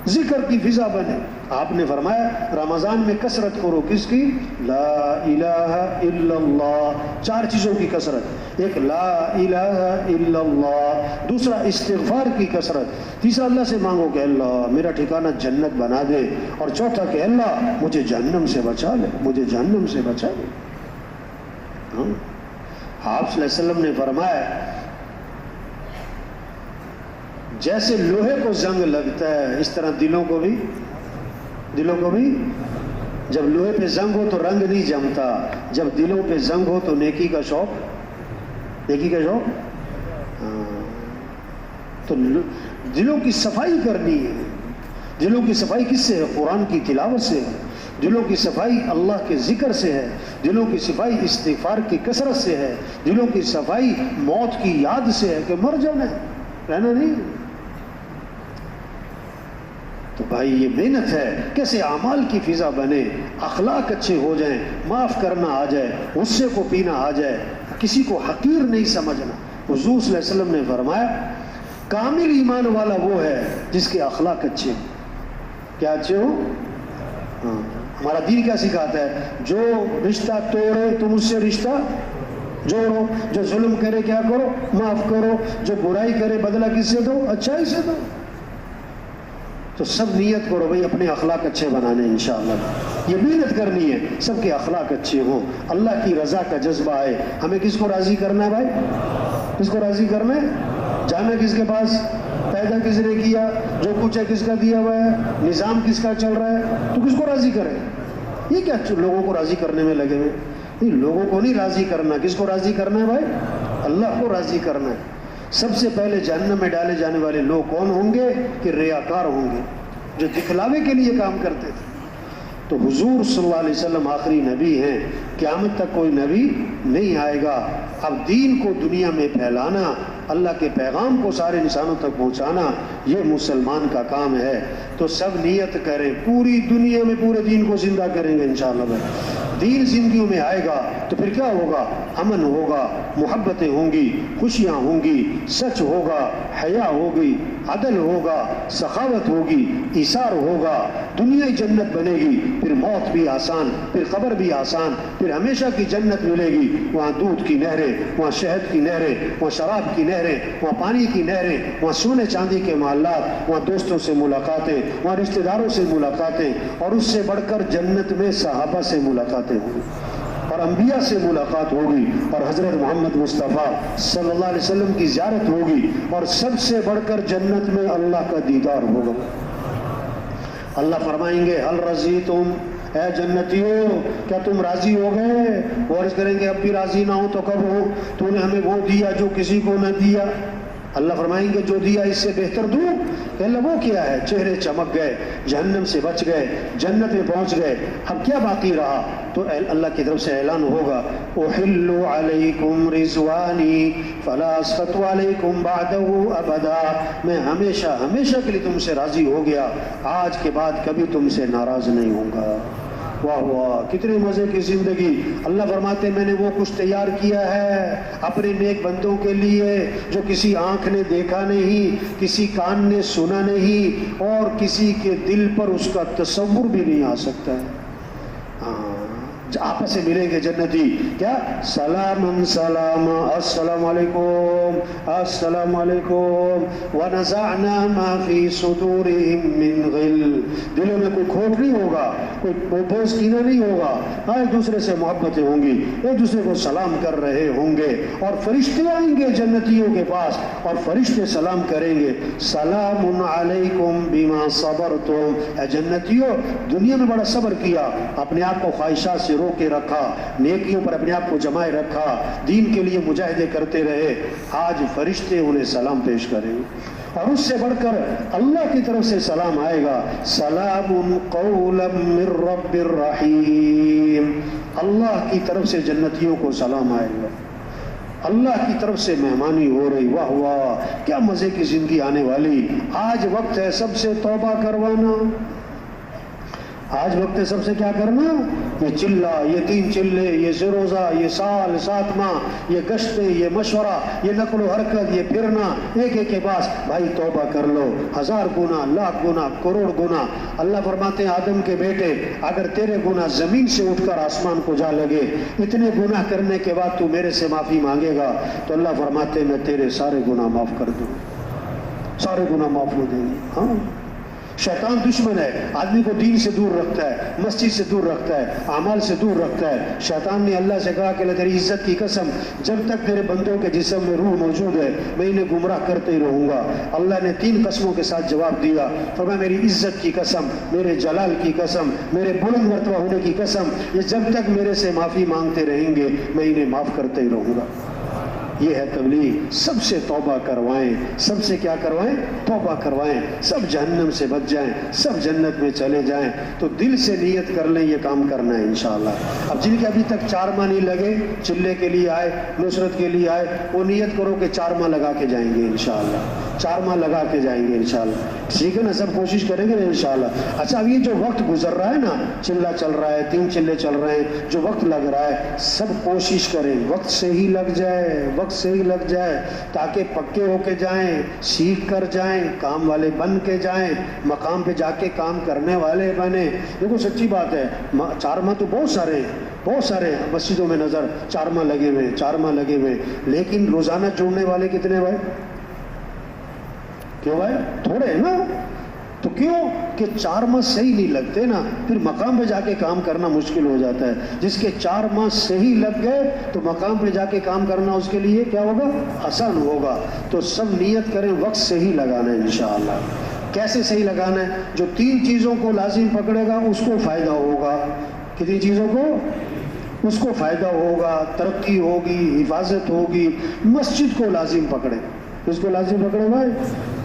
ذکر کی فضا بنے۔ آپ نے فرمایا رمضان میں کثرت کرو، کس کی؟ لا الہ الا اللہ، 4 چیزوں کی کثرت، ایک لا الہ الا اللہ، دوسرا استغفار کی کثرت، تیسرا اللہ سے مانگو کہ اللہ میرا ٹھکانہ جنت بنا دے، اور چوتھا کہ اللہ مجھے جہنم سے بچا لے، مجھے جہنم سے بچا لے۔ آپ صلی اللہ علیہ وسلم نے فرمایا جیسے لوہے کو زنگ لگتا ہے اس طرح دلوں کو بھی جب لوہے پہ زنگ ہو تو رنگ نہیں جمتا، جب دلوں پہ زنگ ہو تو نیکی کا شوق تو دلوں کی صفائی کرنی ہے۔ دلوں کی صفائی کس سے ہے؟ قرآن کی تلاوت سے ہے۔ دلوں کی صفائی اللہ کے ذکر سے ہے، دلوں کی صفائی استغفار کی کثرت سے ہے، دلوں کی صفائی موت کی یاد سے ہے کہ مر جانا ہے، رہنا نہیں۔ تو بھائی یہ محنت ہے، کیسے اعمال کی فضا بنے، اخلاق اچھے ہو جائیں، معاف کرنا آ جائے، غصے کو پینا آ جائے، کسی کو حقیر نہیں سمجھنا۔ حضور صلی اللہ علیہ وسلم نے فرمایا کامل ایمان والا وہ ہے جس کے اخلاق اچھے ہوں۔ کیا اچھے ہوں؟ ہمارا دین کیا سکھاتا ہے؟ جو رشتہ توڑے تم اس سے رشتہ جوڑو، جو ظلم کرے کیا کرو؟ معاف کرو، جو برائی کرے بدلہ کس سے دو؟ اچھائی سے دو۔ تو سب نیت کرو بھائی اپنے اخلاق اچھے بنانے، انشاءاللہ یہ محنت کرنی ہے، سب کے اخلاق اچھے ہوں، اللہ کی رضا کا جذبہ ہے۔ ہمیں کس کو راضی کرنا ہے بھائی؟ کس کو راضی کرنا ہے؟ جانا کس کے پاس؟ پیدا کس نے کیا؟ جو کچھ ہے کس کا دیا ہوا ہے؟ نظام کس کا چل رہا ہے؟ تو کس کو راضی کرے؟ یہ کیا لوگوں کو راضی کرنے میں لگے ہوئے؟ نہیں، لوگوں کو نہیں راضی کرنا، کس کو راضی کرنا ہے بھائی؟ اللہ کو راضی کرنا ہے۔ سب سے پہلے جہنم میں ڈالے جانے والے لوگ کون ہوں گے؟ کہ ریاکار ہوں گے، جو دکھلاوے کے لیے کام کرتے تھے۔ تو حضور صلی اللہ علیہ وسلم آخری نبی ہیں، قیامت تک کوئی نبی نہیں آئے گا۔ اب دین کو دنیا میں پھیلانا اللہ کے پیغام کو سارے انسانوں تک پہنچانا، یہ مسلمان کا کام ہے۔ تو سب نیت کریں، پوری دنیا میں پورے دین کو زندہ کریں گے انشاءاللہ بھائی۔ دین زندگیوں میں آئے گا تو پھر کیا ہوگا؟ امن ہوگا، محبتیں ہوں گی، خوشیاں ہوں گی، سچ ہوگا، حیا ہوگی، عدل ہوگا، سخاوت ہوگی، ایثار ہوگا، دنیا جنت بنے گی، پھر موت بھی آسان، پھر قبر بھی آسان، پھر ہمیشہ کی جنت ملے گی۔ وہاں دودھ کی نہریں، وہاں شہد کی نہریں، وہاں شراب کی نہریں، وہاں پانی کی نہریں، وہاں سونے چاندی کے محلات، وہاں دوستوں سے ملاقاتیں، وہاں رشتہ داروں سے ملاقاتیں، اور اس سے بڑھ کر جنت میں صحابہ سے ملاقاتیں ہوگی، اور انبیاء سے ملاقات ہوگی، اور حضرت محمد مصطفیٰ صلی اللہ علیہ وسلم کی زیارت ہوگی، اور سب سے بڑھ کر جنت میں اللہ کا دیدار ہوگا۔ اللہ فرمائیں گے حل رضیتم، اے جنتیوں کیا تم راضی ہو گئے؟ وہ عرض کریں گے اب بھی راضی نہ ہو تو کب ہو؟ تو نے ہمیں وہ دیا جو کسی کو نہ دیا۔ اللہ فرمائیں گے جو دیا اس سے بہتر دوں؟ کہ اللہ وہ کیا ہے؟ چہرے چمک گئے، جہنم سے بچ گئے، جنت میں پہنچ گئے، اب کیا باقی رہا؟ تو اللہ کی طرف سے اعلان ہوگا احل علیکم رضوانی فلا اسخط علیکم بعدہ ابدا، میں ہمیشہ ہمیشہ کے لیے تم سے راضی ہو گیا، آج کے بعد کبھی تم سے ناراض نہیں ہوں گا۔ واہ واہ، کتنے مزے کی زندگی۔ اللہ فرماتے ہیں میں نے وہ کچھ تیار کیا ہے اپنے نیک بندوں کے لیے جو کسی آنکھ نے دیکھا نہیں، کسی کان نے سنا نہیں، اور کسی کے دل پر اس کا تصور بھی نہیں آ سکتا ہے۔ آپس سے ملیں گے جنتی، کیا سلام سلام، السلام علیکم السلام علیکم، ونزعنا ما فی صدورہم من غل، دلوں میں کوئی کھوٹ نہیں ہوگا، کوئی بوجھ کینہ نہیں ہوگا، ایک دوسرے سے محبتیں ہوں گی، ایک دوسرے کو سلام کر رہے ہوں گے، اور فرشتے آئیں گے جنتیوں کے پاس اور فرشتے سلام کریں گے سلام علیکم بما صبرتم، اے جنتیوں دنیا میں بڑا صبر کیا، اپنے آپ کو خواہشات سے رو کے رکھا، نیکیوں پر اپنے آپ کو جمائے رکھا، دین کے لیے مجاہدے کرتے رہے، آج فرشتے انہیں سلام پیش کریں گے، اور اس سے بڑھ کر اللہ کی طرف سے سلام آئے گا سلام قولا من رب الرحیم، اللہ کی طرف سے جنتیوں کو سلام آئے گا، اللہ کی طرف سے مہمانی ہو رہی۔ واہ واہ، کیا مزے کی زندگی آنے والی۔ آج وقت ہے سب سے توبہ کروانا، آج وقت ہے سب سے کیا کرنا؟ یہ چلہ، یہ 3 چلے، یہ روزہ، یہ سال 7 ماہ، یہ گشتیں، یہ مشورہ، یہ نقل و حرکت، یہ پھرنا ایک ایک کے پاس۔ بھائی توبہ کر لو، 1000 گنا، لاکھ گنا، کروڑ گنا۔ اللہ فرماتے ہیں آدم کے بیٹے اگر تیرے گناہ زمین سے اٹھ کر آسمان کو جا لگے، اتنے گناہ کرنے کے بعد تو میرے سے معافی مانگے گا تو اللہ فرماتے ہیں میں تیرے سارے گناہ معاف کر دوں، سارے گناہ معاف ہو دیں گے۔ ہاں، شیطان دشمن ہے، آدمی کو دین سے دور رکھتا ہے، مسجد سے دور رکھتا ہے، اعمال سے دور رکھتا ہے۔ شیطان نے اللہ سے کہا کہ اللہ تیری عزت کی قسم جب تک تیرے بندوں کے جسم میں روح موجود ہے میں انہیں گمراہ کرتے ہی رہوں گا۔ اللہ نے 3 قسموں کے ساتھ جواب دیا، فرمایا میری عزت کی قسم، میرے جلال کی قسم، میرے بلند مرتبہ ہونے کی قسم، یہ جب تک میرے سے معافی مانگتے رہیں گے میں انہیں معاف کرتے ہی رہوں گا۔ یہ ہے تبلیغ، سب سے توبہ کروائیں، سب سے کیا کروائیں؟ توبہ کروائیں، سب جہنم سے بچ جائیں، سب جنت میں چلے جائیں۔ تو دل سے نیت کر لیں یہ کام کرنا ہے انشاءاللہ۔ اب جن کے ابھی تک 4 ماہ نہیں لگے، چلے کے لیے آئے، نصرت کے لیے آئے، وہ نیت کرو کہ 4 ماہ لگا کے جائیں گے انشاءاللہ، 4 ماہ لگا کے جائیں گے انشاءاللہ، ٹھیک ہے نا؟ سب کوشش کریں گے نا انشاءاللہ۔ اچھا اب یہ جو وقت گزر رہا ہے نا، چلہ چل رہا ہے، 3 چلے چل رہے ہیں، جو وقت لگ رہا ہے سب کوشش کریں وقت سے ہی لگ جائے، وقت سے ہی لگ جائے، تاکہ پکے ہو کے جائیں، سیکھ کر جائیں، کام والے بن کے جائیں، مقام پہ جا کے کام کرنے والے بنیں۔ دیکھو سچی بات ہے، 4 ماہ تو بہت سارے ہیں، بہت سارے مسجدوں میں نظر 4 ماہ لگے ہوئے، 4 ماہ لگے ہوئے، لیکن روزانہ جوڑنے والے کتنے بھائی؟ کیوں بھائی؟ تھوڑے ہیں نا؟ تو کیوں کہ 4 ماہ صحیح نہیں لگتے نا، پھر مقام پہ جا کے کام کرنا مشکل ہو جاتا ہے۔ جس کے 4 ماہ صحیح لگ گئے تو مقام پہ جا کے کام کرنا اس کے لیے کیا ہوگا؟ آسان ہوگا۔ تو سب نیت کریں وقت صحیح لگانا ہے انشاءاللہ۔ کیسے صحیح لگانا ہے؟ جو 3 چیزوں کو لازم پکڑے گا اس کو فائدہ ہوگا۔ کتنی چیزوں کو؟ اس کو فائدہ ہوگا، ترقی ہوگی، حفاظت ہوگی۔ مسجد کو لازم پکڑے، اس کو لازم پکڑے بھائی۔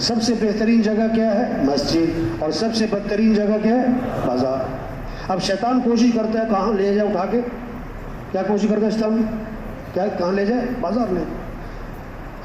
سب سے بہترین جگہ کیا ہے؟ مسجد، اور سب سے بدترین جگہ کیا ہے؟ بازار۔ اب شیطان کوشش کرتا ہے کہاں لے جائے اٹھا کے؟ کیا کوشش کرتا ہے شیطان؟ کیا کہاں لے جائے؟ بازار لے۔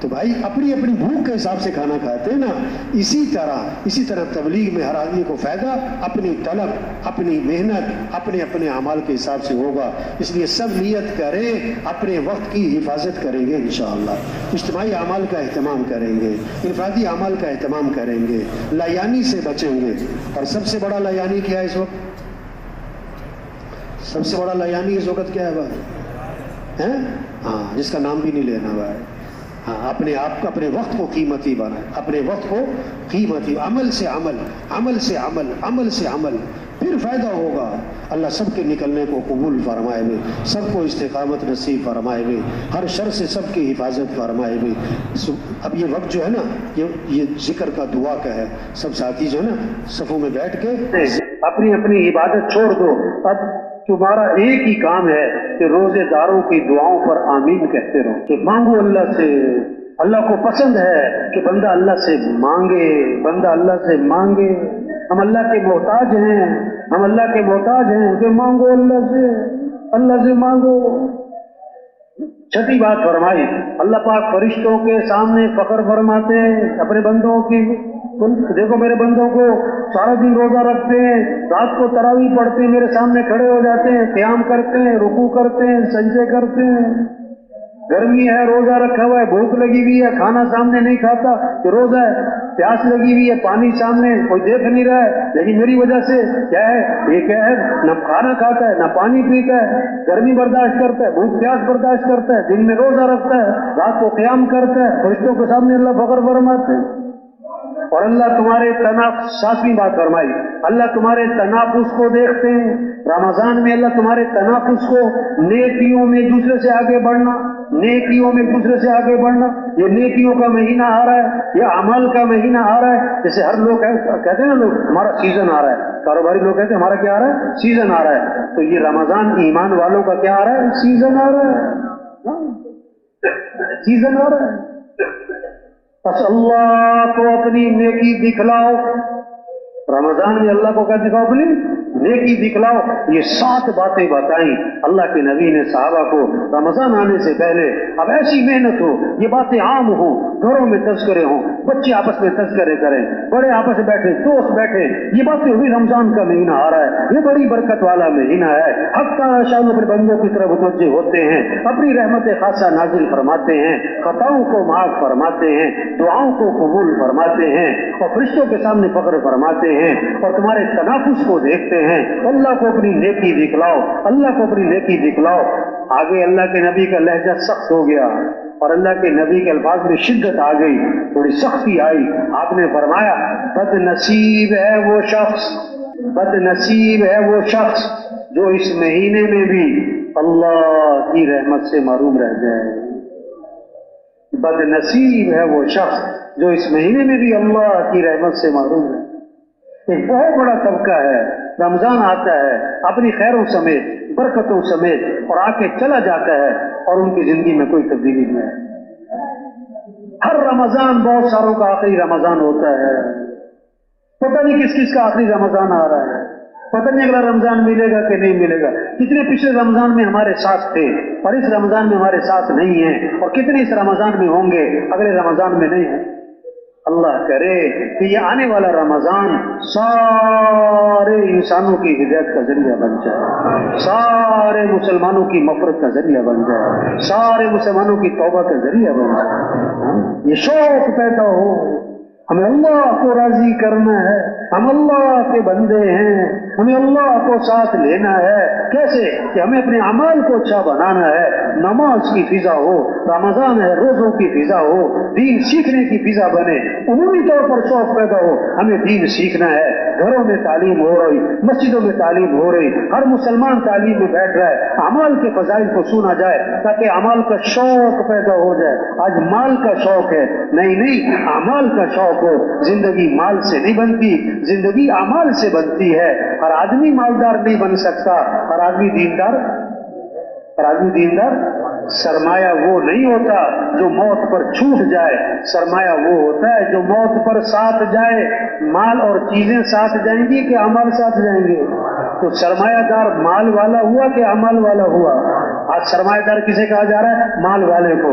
تو بھائی اپنی اپنی بھوک کے حساب سے کھانا کھاتے ہیں نا، اسی طرح تبلیغ میں ہر آدمی کو فائدہ اپنی طلب، اپنی محنت، اپنے اپنے اعمال کے حساب سے ہوگا. اس لیے سب نیت کریں، اپنے وقت کی حفاظت کریں گے انشاءاللہ، اجتماعی اعمال کا اہتمام کریں گے، انفرادی اعمال کا اہتمام کریں گے، لایانی سے بچیں گے. اور سب سے بڑا لایانی کیا ہے اس وقت؟ سب سے بڑا لایانی اس وقت کیا ہے بھائی؟ ہاں، جس کا نام بھی نہیں لینا بھائی. ہاں، اپنے آپ کو، اپنے وقت کو قیمتی بنائیں، اپنے وقت کو قیمتی، عمل سے عمل، عمل سے عمل، عمل سے عمل، پھر فائدہ ہوگا. اللہ سب کے نکلنے کو قبول فرمائے ہوئے، سب کو استقامت نصیب فرمائے ہوئے، ہر شر سے سب کی حفاظت فرمائے ہوئے. اب یہ وقت جو ہے نا، یہ ذکر کا، دعا کا ہے. سب ساتھی جو ہے نا صفوں میں بیٹھ کے اپنی اپنی عبادت چھوڑ دو. اب تمہارا ایک ہی کام ہے کہ روزے داروں کی دعاؤں پر آمین کہتے رہو، کہ مانگو اللہ سے. اللہ کو پسند ہے کہ بندہ اللہ سے مانگے، بندہ اللہ سے مانگے. ہم اللہ کے محتاج ہیں، ہم اللہ کے محتاج ہیں کہ مانگو اللہ سے، اللہ سے مانگو. چھٹی بات فرمائی، اللہ پاک فرشتوں کے سامنے فخر فرماتے ہیں اپنے بندوں کی. دیکھو میرے بندوں کو سارا دن روزہ رکھتے ہیں، رات کو تراویح پڑھتے ہیں، میرے سامنے کھڑے ہو جاتے ہیں، قیام کرتے ہیں، رکوع کرتے ہیں، سجدے کرتے ہیں. گرمی ہے، روزہ رکھا ہوا ہے، بھوک لگی ہوئی ہے، کھانا سامنے نہیں کھاتا کہ روزہ ہے. پیاس لگی ہوئی ہے، پانی سامنے کوئی دیکھ نہیں رہا ہے، لیکن میری وجہ سے کیا ہے، یہ کیا ہے، نہ کھانا کھاتا ہے، نہ پانی پیتا ہے، گرمی برداشت کرتا ہے، بھوک پیاس برداشت کرتا ہے، دن میں روزہ رکھتا ہے، رات کو قیام کرتا ہے. فرشتوں کے سامنے اللہ فخر فرماتے ہیں. اور اللہ تمہارے ساتویں بات فرمائی، اللہ تمہارے تنافس کو دیکھتے ہیں. رمضان میں اللہ تمہارے تنافس کو، نیکیوں میں دوسرے سے آگے بڑھنا، نیکیوں میں دوسرے سے آگے بڑھنا. یہ نیکیوں کا مہینہ آ رہا ہے، یہ اعمال کا مہینہ آ رہا ہے. جیسے ہر لوگ کہتے ہیں نا، لوگ ہمارا سیزن آ رہا ہے، کاروباری لوگ کہتے ہیں ہمارا کیا آ رہا ہے، سیزن آ رہا ہے. تو یہ رمضان ایمان والوں کا کیا آ رہا ہے، سیزن آ رہا ہے، سیزن آ رہا ہے. بس اللہ کو اپنی نیکی دکھلاؤ. رمضان میں اللہ کو کیا دکھاؤ، اپنی نیکی دکھلاؤ. یہ 7 باتیں بتائیں اللہ کے نبی نے صحابہ کو رمضان آنے سے پہلے. اب ایسی محنت ہو، یہ باتیں عام ہوں، گھروں میں تذکرے ہوں، بچے آپس میں تذکرے کریں، بڑے آپس میں بیٹھے، دوست بیٹھے، یہ باتیں ہوئی. رمضان کا مہینہ آ رہا ہے، یہ بڑی برکت والا مہینہ ہے. حق تعالیٰ شان اپنے بندوں کی طرف متوجہ ہوتے ہیں، اپنی رحمت خاصہ نازل فرماتے ہیں، خطاؤں کو معاف فرماتے ہیں، دعاؤں کو قبول فرماتے ہیں، اور فرشتوں کے سامنے فخر فرماتے ہیں، اور تمہارے تنافس کو دیکھتے ہیں. اللہ کو اپنی نیکی دکھلاؤ، اللہ کو اپنی نیکی دکھلاؤ. آگے اللہ کے نبی کا لہجہ سخت ہو گیا، اور اللہ کے نبی کے الفاظ میں شدت آ گئی، تھوڑی سختی آئی. آپ نے فرمایا، بد نصیب ہے وہ شخص، بد نصیب ہے وہ شخص جو اس مہینے میں بھی اللہ کی رحمت سے محروم رہ جائے. بد نصیب ہے وہ شخص جو اس مہینے میں بھی اللہ کی رحمت سے محروم ہے. ایک بہت بڑا طبقہ ہے، رمضان آتا ہے اپنی خیروں سمیت، برکتوں سمیت، اور آ کے چلا جاتا ہے، اور ان کی زندگی میں کوئی تبدیلی نہیں ہے. ہر رمضان بہت ساروں کا آخری رمضان ہوتا ہے. پتہ نہیں کس کس کا آخری رمضان آ رہا ہے، پتہ نہیں اگلا رمضان ملے گا کہ نہیں ملے گا. کتنے پچھلے رمضان میں ہمارے ساتھ تھے اور اس رمضان میں ہمارے ساتھ نہیں ہیں، اور کتنے اس رمضان میں ہوں گے اگلے رمضان میں نہیں ہیں. اللہ کرے کہ یہ آنے والا رمضان سارے انسانوں کی ہدایت کا ذریعہ بن جائے، سارے مسلمانوں کی مغفرت کا ذریعہ بن جائے، سارے مسلمانوں کی توبہ کا ذریعہ بن جائے. یہ شوق پیدا ہو، ہمیں اللہ کو راضی کرنا ہے، ہم اللہ کے بندے ہیں، ہمیں اللہ کو ساتھ لینا ہے. کیسے کہ ہمیں اپنے اعمال کو اچھا بنانا ہے. نماز کی فضا ہو، رمضان ہے روزوں کی فضا ہو، دین سیکھنے کی فضا بنے، عمومی طور پر شوق پیدا ہو، ہمیں دین سیکھنا ہے. گھروں میں تعلیم ہو رہی، مسجدوں میں تعلیم ہو رہی، ہر مسلمان تعلیم میں بیٹھ رہا ہے. اعمال کے فضائل کو سنا جائے تاکہ اعمال کا شوق پیدا ہو جائے. آج مال کا شوق ہے، نہیں، اعمال کا شوق ہو. زندگی مال سے نہیں بنتی، زندگی اعمال سے بنتی ہے. ہر آدمی مالدار نہیں بن سکتا، ہر آدمی دیندار سرمایہ وہ نہیں ہوتا جو موت پر چھوٹ جائے، سرمایہ وہ ہوتا ہے جو موت پر ساتھ جائے. مال اور چیزیں ساتھ جائیں گی کہ اعمال ساتھ جائیں گے؟ تو سرمایہ دار مال والا ہوا کہ اعمال والا ہوا؟ آج سرمایہ دار کسے کہا جا رہا ہے؟ مال والے کو.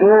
2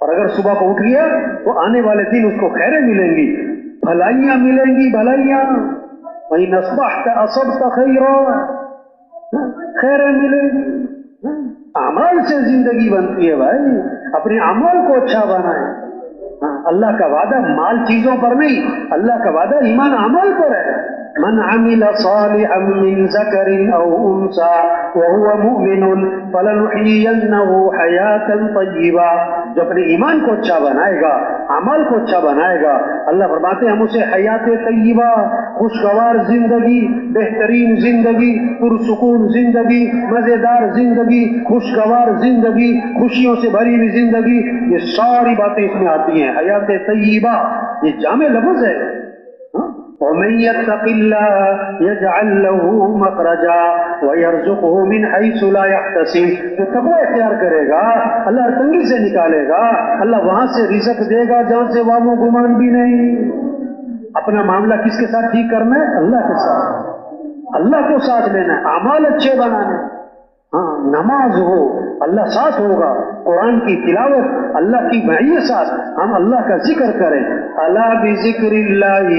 اور اگر صبح کو اٹھ گیا تو آنے والے دن اس کو خیریں ملیں گی، بھلائیاں ملیں گی، بھلائیاں. وَإِنْ أَصْبَحْتَ أَصَبْتَ خَيْرًا، خیریں ملیں گی. اعمال سے زندگی بنتی ہے بھائی، اپنے اعمال کو اچھا بنائیں. اللہ کا وعدہ مال چیزوں پر نہیں، اللہ کا وعدہ ایمان اعمال پر ہے. من عمل صالحا من ذکر او انثى وهو مؤمن فلنحيينه حیاتا طیبا. جو اپنے ایمان کو اچھا بنائے گا، اعمال کو اچھا بنائے گا، اللہ فرماتے ہیں ہم اسے حیات طیبہ، خوشگوار زندگی، بہترین زندگی، پرسکون زندگی، مزیدار زندگی، خوشگوار زندگی، خوشیوں سے بھری ہوئی زندگی، یہ ساری باتیں اس میں آتی ہیں. حیات طیبہ یہ جامع لفظ ہے. وَمَن يَتَّقِ اللَّهَ يَجْعَل لَّهُ مَخْرَجًا وَيَرْزُقْهُ مِنْ حَيْثُ لَا يَحْتَسِبُ. جو تقوی اختیار کرے گا اللہ ہر تنگی سے نکالے گا، اللہ وہاں سے رزق دے گا جہاں سے وام و گمان بھی نہیں. اپنا معاملہ کس کے ساتھ ٹھیک کرنا ہے؟ اللہ کے ساتھ. اللہ کو ساتھ لینا ہے، اعمال اچھے بنانے. ہاں نماز ہو اللہ ساتھ ہوگا، قرآن کی تلاوت اللہ کی معیت ساتھ، ہم اللہ کا ذکر کریں. الا بذکر اللہ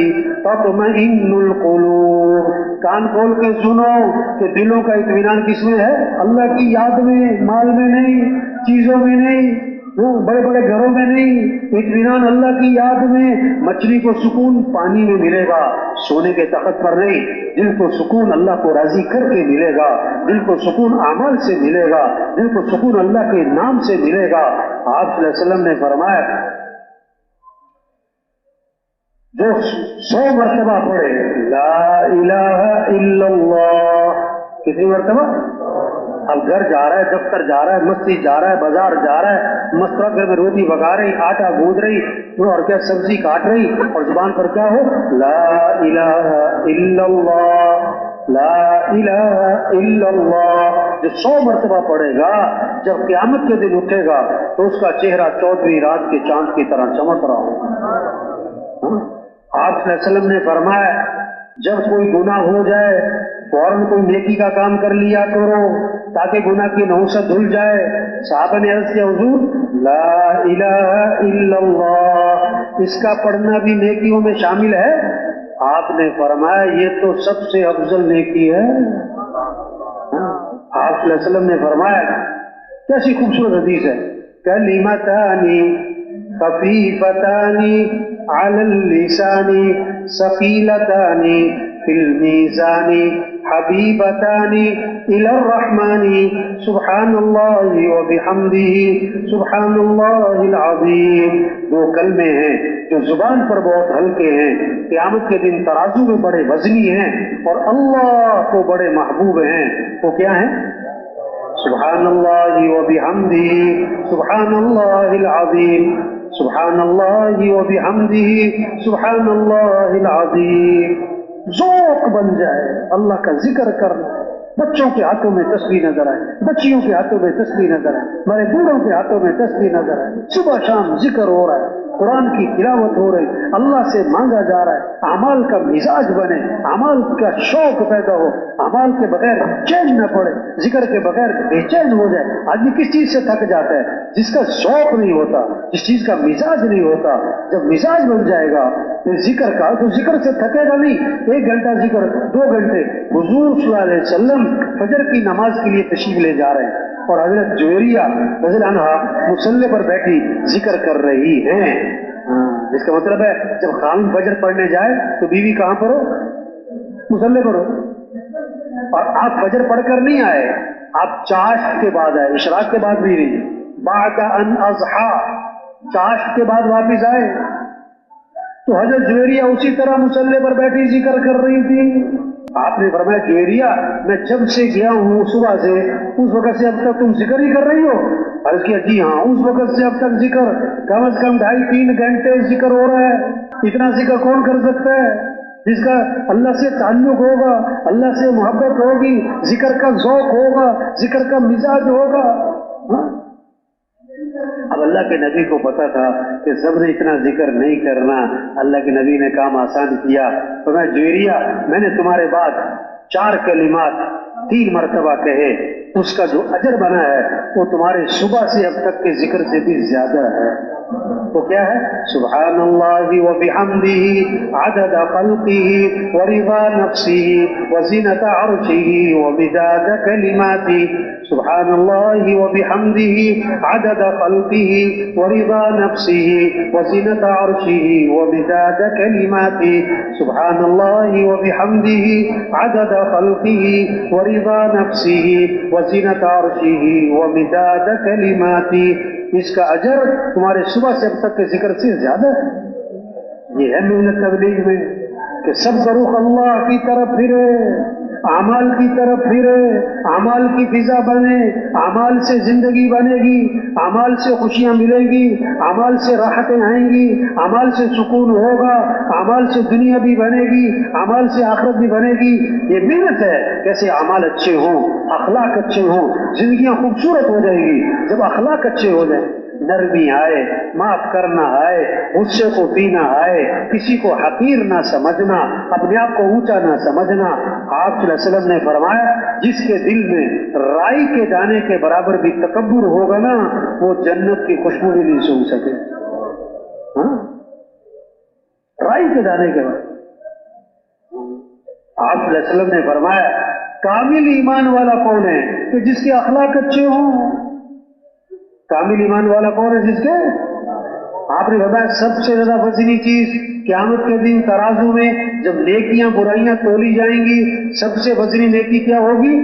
تطمئن القلوب. کان کھول کے سنو کہ دلوں کا اطمینان کس میں ہے؟ اللہ کی یاد میں، مال میں نہیں، چیزوں میں نہیں، بڑے بڑے گھروں میں نہیں. اطمینان اللہ کی یاد میں. مچھلی کو سکون پانی میں ملے گا، سونے کے تخت پر نہیں. دل کو سکون اللہ کو راضی کر کے ملے گا، دل کو سکون اعمال سے ملے گا، دل کو سکون اللہ کے نام سے ملے گا. آپ صلی اللہ علیہ وسلم نے فرمایا جو 100 مرتبہ پڑھے لا الہ الا اللہ. کتنی مرتبہ؟ اب گھر جا رہا ہے، دفتر جا رہا ہے، مسجد جا رہا ہے، بازار جا رہا ہے، مسترا گھر میں روٹی پکا رہی، آٹا گوندھ رہی اور کیا سبزی کاٹ رہی، اور زبان پر کیا ہو لا الہ الا اللہ، لا الہ الا اللہ. جو 100 مرتبہ پڑھے گا جب قیامت کے دن اٹھے گا تو اس کا چہرہ 14ویں رات کے چاند کی طرح چمک رہا ہوگا. آپ صلی اللہ علیہ وسلم نے فرمایا جب کوئی گناہ ہو جائے فوراً کوئی نیکی کا کام کر لیا کرو تاکہ گناہ کی نحوست دھل جائے. صحابہ نے عرض کیا حضور لا الہ الا اللہ اس کا پڑھنا بھی نیکیوں میں شامل ہے؟ آپ نے فرمایا یہ تو سب سے افضل نیکی ہے. آپ صلی اللہ علیہ وسلم نے فرمایا کیسی خوبصورت حدیث ہے، کلمتان خفیفتان علی اللسان ثقیلتان فی المیزان حبیبتان الی الرحمن سبحان اللہ وبحمدہ سبحان اللہ العظیم. 2 کلمے ہیں جو زبان پر بہت ہلکے ہیں، قیامت کے دن ترازو میں بڑے وزنی ہیں اور اللہ کو بڑے محبوب ہیں. وہ کیا ہیں؟ سبحان اللہ وبحمدہ سبحان اللہ العظیم، سبحان اللہ وبحمدہ سبحان اللہ العظیم. ذوق بن جائے اللہ کا ذکر کرنا. بچوں کے ہاتھوں میں تسبیح نظر آئے، بچیوں کے ہاتھوں میں تسبیح نظر آئے، ہمارے بوڑھوں کے ہاتھوں میں تسبیح نظر آئے. صبح شام ذکر ہو رہا ہے، قرآن کی تلاوت ہو رہی، اللہ سے مانگا جا رہا ہے. اعمال کا مزاج بنے، اعمال کا شوق پیدا ہو، اعمال کے بغیر چین نہ پڑے، ذکر کے بغیر بے چین ہو جائے. آدمی کس چیز سے تھک جاتا ہے؟ جس کا شوق نہیں ہوتا، جس چیز کا مزاج نہیں ہوتا. جب مزاج بن جائے گا پھر ذکر کا تو ذکر سے تھکے گا نہیں. 1 گھنٹہ ذکر، 2 گھنٹے. حضور صلی اللہ علیہ وسلم فجر کی نماز کے لیے تشریف لے جا رہے ہیں اور حضرت جویریہ رضی اللہ عنہا مصلی پر بیٹھی ذکر کر رہی ہیں. اس کا مطلب ہے جب خامن فجر پڑھنے جائے تو بیوی کہاں پر ہو؟ مصلی پر ہو. اور آپ فجر پڑھ کر نہیں آئے، آپ چاشت کے بعد آئے، اشراق کے بعد بھی نہیں، بعد ان اضحا، چاشت کے بعد واپس آئے. تو حضرت جویریہ اسی طرح مصلی پر بیٹھی ذکر کر رہی تھی. آپ نے فرمایا جویریہ میں جب سے گیا ہوں صبح سے اس وقت سے اب تک تم ذکر ہی کر رہی ہو؟ عرض کیا جی ہاں، اس وقت سے اب تک ذکر کم از کم 2.5-3 گھنٹے ذکر ہو رہا ہے. اتنا ذکر کون کر سکتا ہے؟ جس کا اللہ سے تعلق ہوگا، اللہ سے محبت ہوگی، ذکر کا ذوق ہوگا، ذکر کا مزاج ہوگا. اب اللہ کے نبی کو پتا تھا کہ سب نے اتنا ذکر نہیں کرنا. اللہ کے نبی نے کام آسان کیا. تو میں جویریہ میں نے تمہارے بعد 4 کلمات 3 مرتبہ کہے، اس کا جو اجر بنا ہے وہ تمہارے صبح سے اب تک کے ذکر سے بھی زیادہ ہے. تو کیا ہے؟ سبحان اللہ وبحمدہ عدد خلقہ ورضا نفسہ وزنۃ عرشہ ومداد کلماتہ. سبحان اللہ وبحمدہ عدد خلقہ ورضا نفسہ وزنۃ عرشہ ومداد کلماتہ. سبحان اللہ وبحمدہ عدد خلقہ ورضا نفسہ وزنۃ عرشہ ومداد کلماتہ. اس کا اجر تمہارے صبح سے اب تک کے ذکر سے زیادہ ہے. یہ ہے محنت تبلیغ میں کہ سب کا رخ اللہ کی طرف پھرے، اعمال کی طرف پھرے، اعمال کی فضا بنے، اعمال سے زندگی بنے گی، اعمال سے خوشیاں ملیں گی، اعمال سے راحتیں آئیں گی، اعمال سے سکون ہوگا، اعمال سے دنیا بھی بنے گی، اعمال سے آخرت بھی بنے گی. یہ محنت ہے. کیسے اعمال اچھے ہوں، اخلاق اچھے ہوں، زندگیاں خوبصورت ہو جائیں گی. جب اخلاق اچھے ہو جائیں، نرمی آئے، معاف کرنا آئے، غصے کو پینا آئے، کسی کو حقیر نہ سمجھنا، اپنے آپ کو اونچا نہ سمجھنا. آپ صلی اللہ علیہ وسلم نے فرمایا جس کے دل میں رائی کے دانے کے برابر بھی تکبر ہوگا نا، وہ جنت کی خوشبو بھی نہیں سونگھ سکے. ہاں، رائی کے دانے کے برابر. آپ صلی اللہ علیہ وسلم نے فرمایا کامل ایمان والا کون ہے؟ کہ جس کے اخلاق اچھے ہوں. کامل ایمان والا کون ہے؟ جس کے، آپ نے بتایا سب سے زیادہ وزنی چیز قیامت کے دن ترازو میں جب نیکیاں برائیاں تولی جائیں گی، سب سے وزنی نیکی کیا ہوگی؟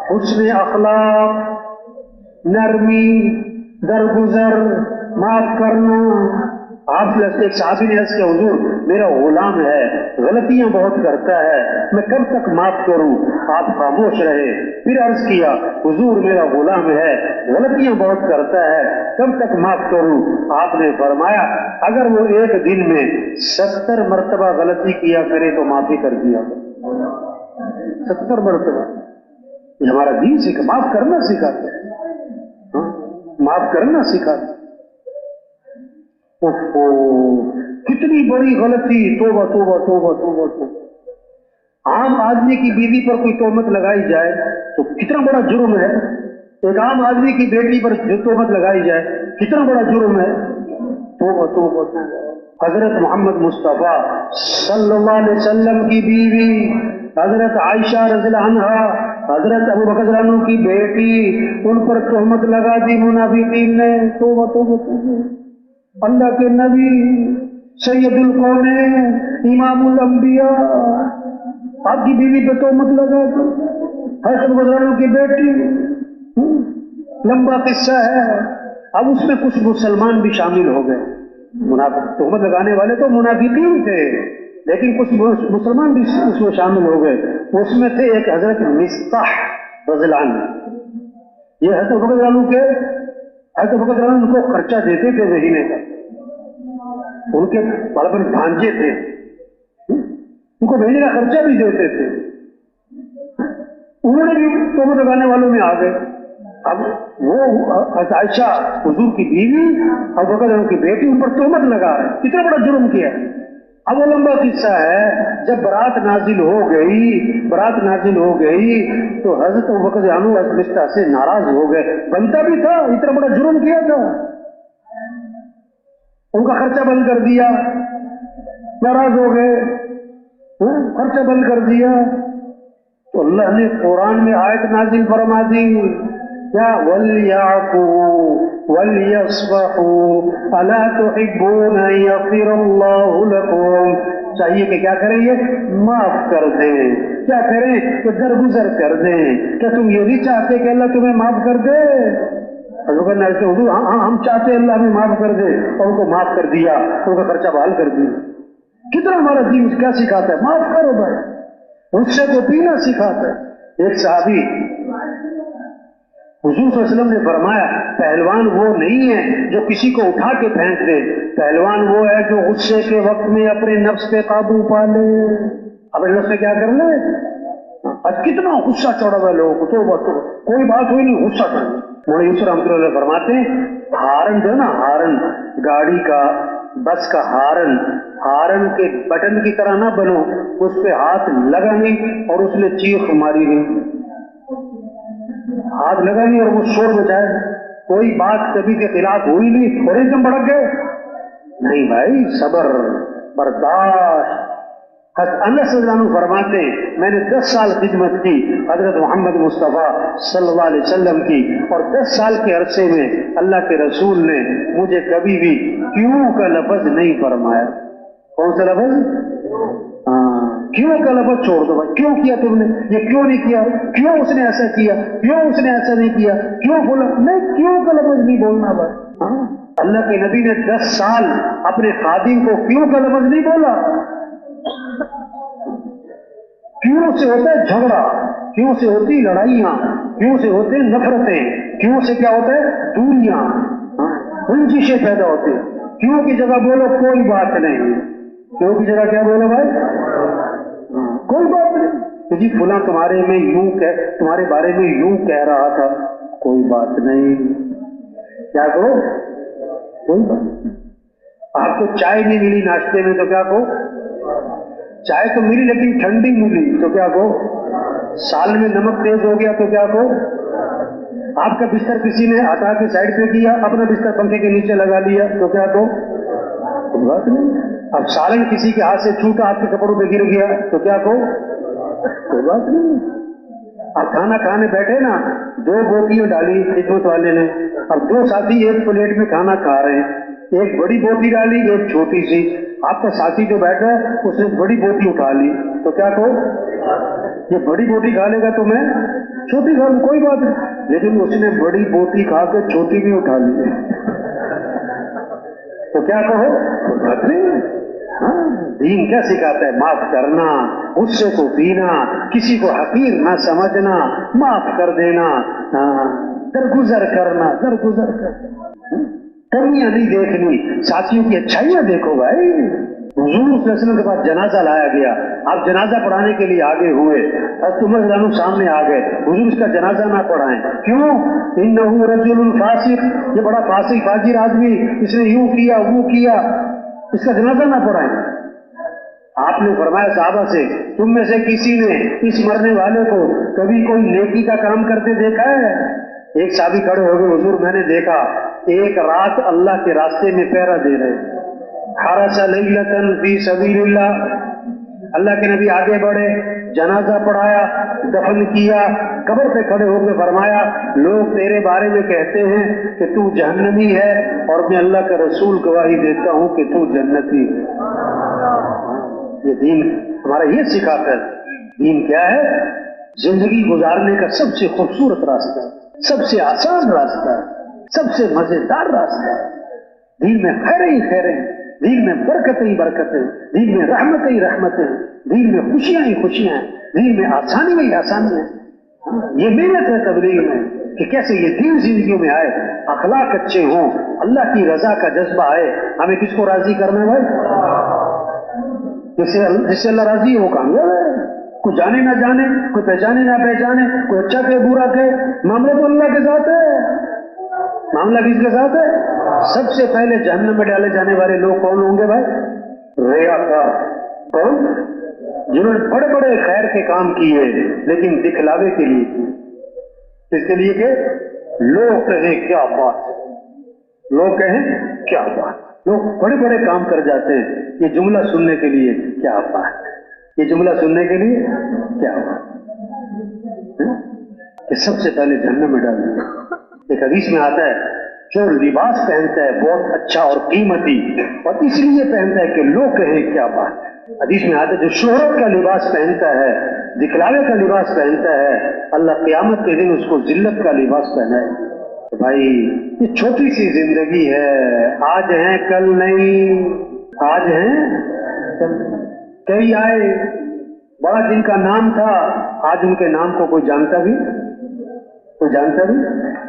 حسن اخلاق، نرمی، درگزر، معاف کرنا. آپ ایک صحابی نے عرض کیا حضور میرا غلام ہے، غلطیاں بہت کرتا ہے، میں کب تک معاف کروں؟ آپ خاموش رہے. پھر عرض کیا حضور میرا غلام ہے، غلطیاں بہت کرتا ہے، کب تک معاف کروں؟ آپ نے فرمایا اگر وہ ایک دن میں 70 مرتبہ غلطی کیا کرے تو معافی کر دیا. 70 مرتبہ. یہ ہمارا دین سکھا، معاف کرنا سکھاتا ہے، معاف کرنا سکھاتا ہے. کتنی بڑی غلطی، توبہ توبہ توبہ توبہ توبہ. عام آدمی کی بیوی پر کوئی تہمت لگائی جائے تو کتنا بڑا جرم ہے. ایک عام آدمی کی بیٹی پر جو تہمت لگائی جائے کتنا بڑا جرم ہے. توبہ توبہ توبہ. حضرت محمد مصطفیٰ صلی اللہ علیہ وسلم کی بیوی حضرت عائشہ رضی اللہ عنہا، حضرت ابو بکر رضی اللہ عنہ کی بیٹی، ان پر تہمت لگا دی منافقین نے. توبہ توبہ توبہ. اللہ کے نبی سید القونین امام الانبیاء، آپ کی بیوی پہ تہمت لگا دو. حضرت ابو بکر رضی اللہ عنہ کی بیٹی. لمبا قصہ ہے. اب اس میں کچھ مسلمان بھی شامل ہو گئے. منافق تہمت لگانے والے تو منافقین تھے، لیکن کچھ مسلمان بھی اس میں شامل ہو گئے. اس میں تھے ایک حضرت مصطح رضی اللہ عنہ. یہ حضرت ابو بکر رضی اللہ عنہ کے، حضرت ابو بکر رضی اللہ عنہ ان کو خرچہ دیتے تھے مہینے کا. ان کے بڑے بھانجے تھے، ان کو مہینے کا خرچہ بھی دیتے تھے. انہوں نے بھی تہمت لگانے والوں میں آ گئے. اب وہ حضرت عائشہ حضور کی بیوی اور ابو بکر رضی اللہ عنہ کی بیٹی ان پر تہمت لگا رہے. کتنا بڑا جرم کیا. اب وہ لمبا قصہ ہے. جب برات نازل ہو گئی تو حضرت ابو بکر رضی اللہ عنہ حضرت مصطح سے ناراض ہو گئے. بنتا بھی تھا، اتنا بڑا جرم کیا تھا، ان کا خرچہ بند کر دیا. ناراض ہو گئے، خرچہ بند کر دیا. تو اللہ نے قرآن میں آیت نازل فرما دی کیا؟ وَلْيَعْفُوا وَلْيَصْفَحُوا أَلَا تُحِبُّونَ أَن يَغْفِرَ اللَّهُ لَكُمْ. چاہیے کہ کیا کریں؟ یہ معاف کر دیں. کیا کریں؟ کہ درگزر کر دیں. کیا تم یہ نہیں چاہتے کہ اللہ تمہیں معاف کر دے؟ حضور ہم چاہتے ہیں اللہ ہمیں معاف کر دے، اور ان کو معاف کر دیا، ان کا خرچہ بحال کر دیا. کتنا ہمارا دین کیا سکھاتا ہے؟ معاف کرو بھائی. غصے کو پینا سکھاتا ہے. ایک صحابی حضور صلی اللہ علیہ وسلم نے فرمایا پہلوان وہ نہیں ہے جو کسی کو اٹھا کے پھینک دے، پہلوان وہ ہے جو غصے کے وقت میں اپنے نفس پہ قابو پا لے. اپنے نفس پہ کیا کر لے؟ آج کتنا غصہ چڑھا ہوا ہے لوگوں کو. تو کوئی بات ہوئی نہیں، غصہ چڑھ گیا. مولانا یوسف رحمۃ اللہ علیہ فرماتے ہیں ہارن جو ہے نا، ہارن گاڑی کا، بس کا ہارن، ہارن کے بٹن کی طرح نہ بنو. اس پہ ہاتھ لگا نہیں اور اس نے چیخ ماری نہیں. ہاتھ لگا نہیں اور وہ شور بچائے, کوئی بات کبھی کے خلاف ہوئی نہیں اور ایک دم بھڑک گئے. نہیں بھائی, صبر, برداشت. انس رضی اللہ عنہ فرماتے ہیں میں نے 10 سال خدمت کی حضرت محمد مصطفیٰ صلی اللہ علیہ وسلم کی, اور 10 سال کے عرصے میں اللہ کے رسول نے مجھے کبھی بھی کیوں کا لفظ نہیں فرمایا. کون سا لفظ؟ کیوں کا لفظ چھوڑ دو بھائی. کیوں کیا تم نے یہ, کیوں نہیں کیا, کیوں اس نے ایسا کیا, کیوں اس نے ایسا نہیں کیا, کیوں بولا نہیں, کیوں کا لفظ نہیں بولنا بھائی. اللہ کے نبی نے 10 سال اپنے خادم کو کیوں کا لفظ نہیں بولا. کیوں سے ہوتا ہے جھگڑا, کیوں سے ہوتی لڑائیاں, کیوں سے ہوتے نفرتیں, کیوں سے کیا ہوتا ہے دوریاں, رنجشیں پیدا ہوتی. کیوں کی جگہ بولو کوئی بات نہیں, کیوں کی جگہ کیا بولو بھائی, کوئی بات نہیں. کہ جی فلاں تمہارے بارے میں یوں کہہ رہا تھا, کوئی بات نہیں. کیا کہو, کوئی بات نہیں. آپ کو چائے نہیں ملی ناشتے میں تو کیا کہو, چائے تو ملی لیکن ٹھنڈی ملی تو کیا کہو, سال میں نمک تیز ہو گیا تو کیا کہو, آپ کا بستر کسی نے ہٹا کے سائڈ پہ کیا, اپنا بستر پنکھے کے نیچے لگا لیا تو کیا کہو, کوئی بات نہیں. اب سالن کسی کے ہاتھ سے چھوٹا آپ کے کپڑوں پہ گر گیا تو کیا کہو, کوئی بات نہیں. اب کھانا کھانے بیٹھے نا, 2 بوٹیاں ڈالی خدمت والے نے, اب 2 ساتھی ایک پلیٹ میں کھانا کھا رہے ہیں, ایک بڑی بوٹی ڈالی ایک چھوٹی سی. آپ کا ساتھی جو بیٹھا ہے اس نے بڑی بوٹی اٹھا لی تو کیا کہو, یہ بڑی بوٹی کھا لے گا تو میں چھوٹی کھا لوں, کوئی بات نہیں. لیکن اس نے بڑی بوٹی کھا کے چھوٹی بھی اٹھا لی تو کیا کہو, کوئی بات نہیں. دین کیا سکھاتا ہے, معاف کرنا, غصے کو پینا, کسی کو حقیر نہ سمجھنا, معاف کر دینا, درگزر کرنا, کمیاں نہیں دیکھنی, ساتھیوں کی اچھائیاں دیکھو بھائی. حضور صلی اللہ علیہ وسلم کے پاس جنازہ لایا گیا, آپ جنازہ پڑھانے کے لیے آگے ہوئے, حضرت عمر رضی اللہ عنہ سامنے آ گئے, حضور اس کا جنازہ نہ پڑھائیں. کیوں, انہ رجل فاسق, یہ بڑا فاسق فاجر آدمی, اس نے یوں کیا وہ کیا, اس کا جنازہ نہ پڑھائیں. آپ نے فرمایا صحابہ سے, تم میں سے کسی نے اس مرنے والے کو کبھی کوئی نیکی کا کام کرتے دیکھا ہے؟ ایک صحابی کھڑے ہو گئے, حضور میں نے دیکھا, ایک رات اللہ کے راستے میں پہرا دے رہے, حرس لیلۃ فی سبیل اللہ. اللہ کے نبی آگے بڑھے, جنازہ پڑھایا, دفن کیا, قبر پہ کھڑے ہو کے فرمایا لوگ تیرے بارے میں کہتے ہیں کہ تو جہنمی ہے, اور میں اللہ کا رسول گواہی دیتا ہوں کہ تو جنتی ہے. یہ دین ہمارا یہ سکھاتا ہے. دین کیا ہے, زندگی گزارنے کا سب سے خوبصورت راستہ, سب سے آسان راستہ, سب سے مزیدار راستہ. دین میں خیریں ہی خیریں, دین میں برکتیں ہی برکتیں, دین میں رحمتیں ہی رحمتیں, دین میں خوشیاں ہی خوشیاں, دین میں آسانی ہی آسانی ہے. یہ محنت ہے تبلیغ میں کہ کیسے یہ دین زندگیوں میں آئے, اخلاق اچھے ہوں, اللہ کی رضا کا جذبہ آئے. ہمیں کس کو راضی کرنا ہے بھائی, جس سے اللہ راضی ہے وہ کامیاب ہے. کوئی جانے نہ جانے, کوئی پہچانے نہ پہچانے, کوئی اچھا کہے برا کہے, معاملہ تو اللہ کے ساتھ ہے. معاملہ کس کے ساتھ ہے؟ سب سے پہلے جہنم میں ڈالے جانے والے لوگ کون ہوں گے بھائی, ریاکار. کون, جنہوں نے بڑے بڑے خیر کے کام کیے لیکن دکھلاوے کے لیے کیے. اس کے لیے کہ لوگ کہیں کیا بات ہے, لوگ کہیں کیا بات. لوگ بڑے بڑے کام کر جاتے ہیں یہ جملہ سننے کے لیے کیا بات ہے, یہ جملہ سننے کے لیے کیا بات ہے, کہ سب سے پہلے جہنم میں ڈال دیا. ایک حدیث میں آتا ہے جو لباس پہنتا ہے بہت اچھا اور قیمتی, اور اس لیے پہنتا ہے کہ لوگ کہیں کیا بات ہے. حدیث میں آتا ہے جو شہرت کا لباس پہنتا ہے, دکھلاوے کا لباس پہنتا ہے, اللہ قیامت کے دن اس کو ذلت کا لباس پہنائے. بھائی یہ چھوٹی سی زندگی ہے, آج ہیں کل نہیں, آج ہیں کل. کئی آئے بڑا جن کا نام تھا, آج ان کے نام کو کوئی جانتا بھی, کوئی جانتا بھی.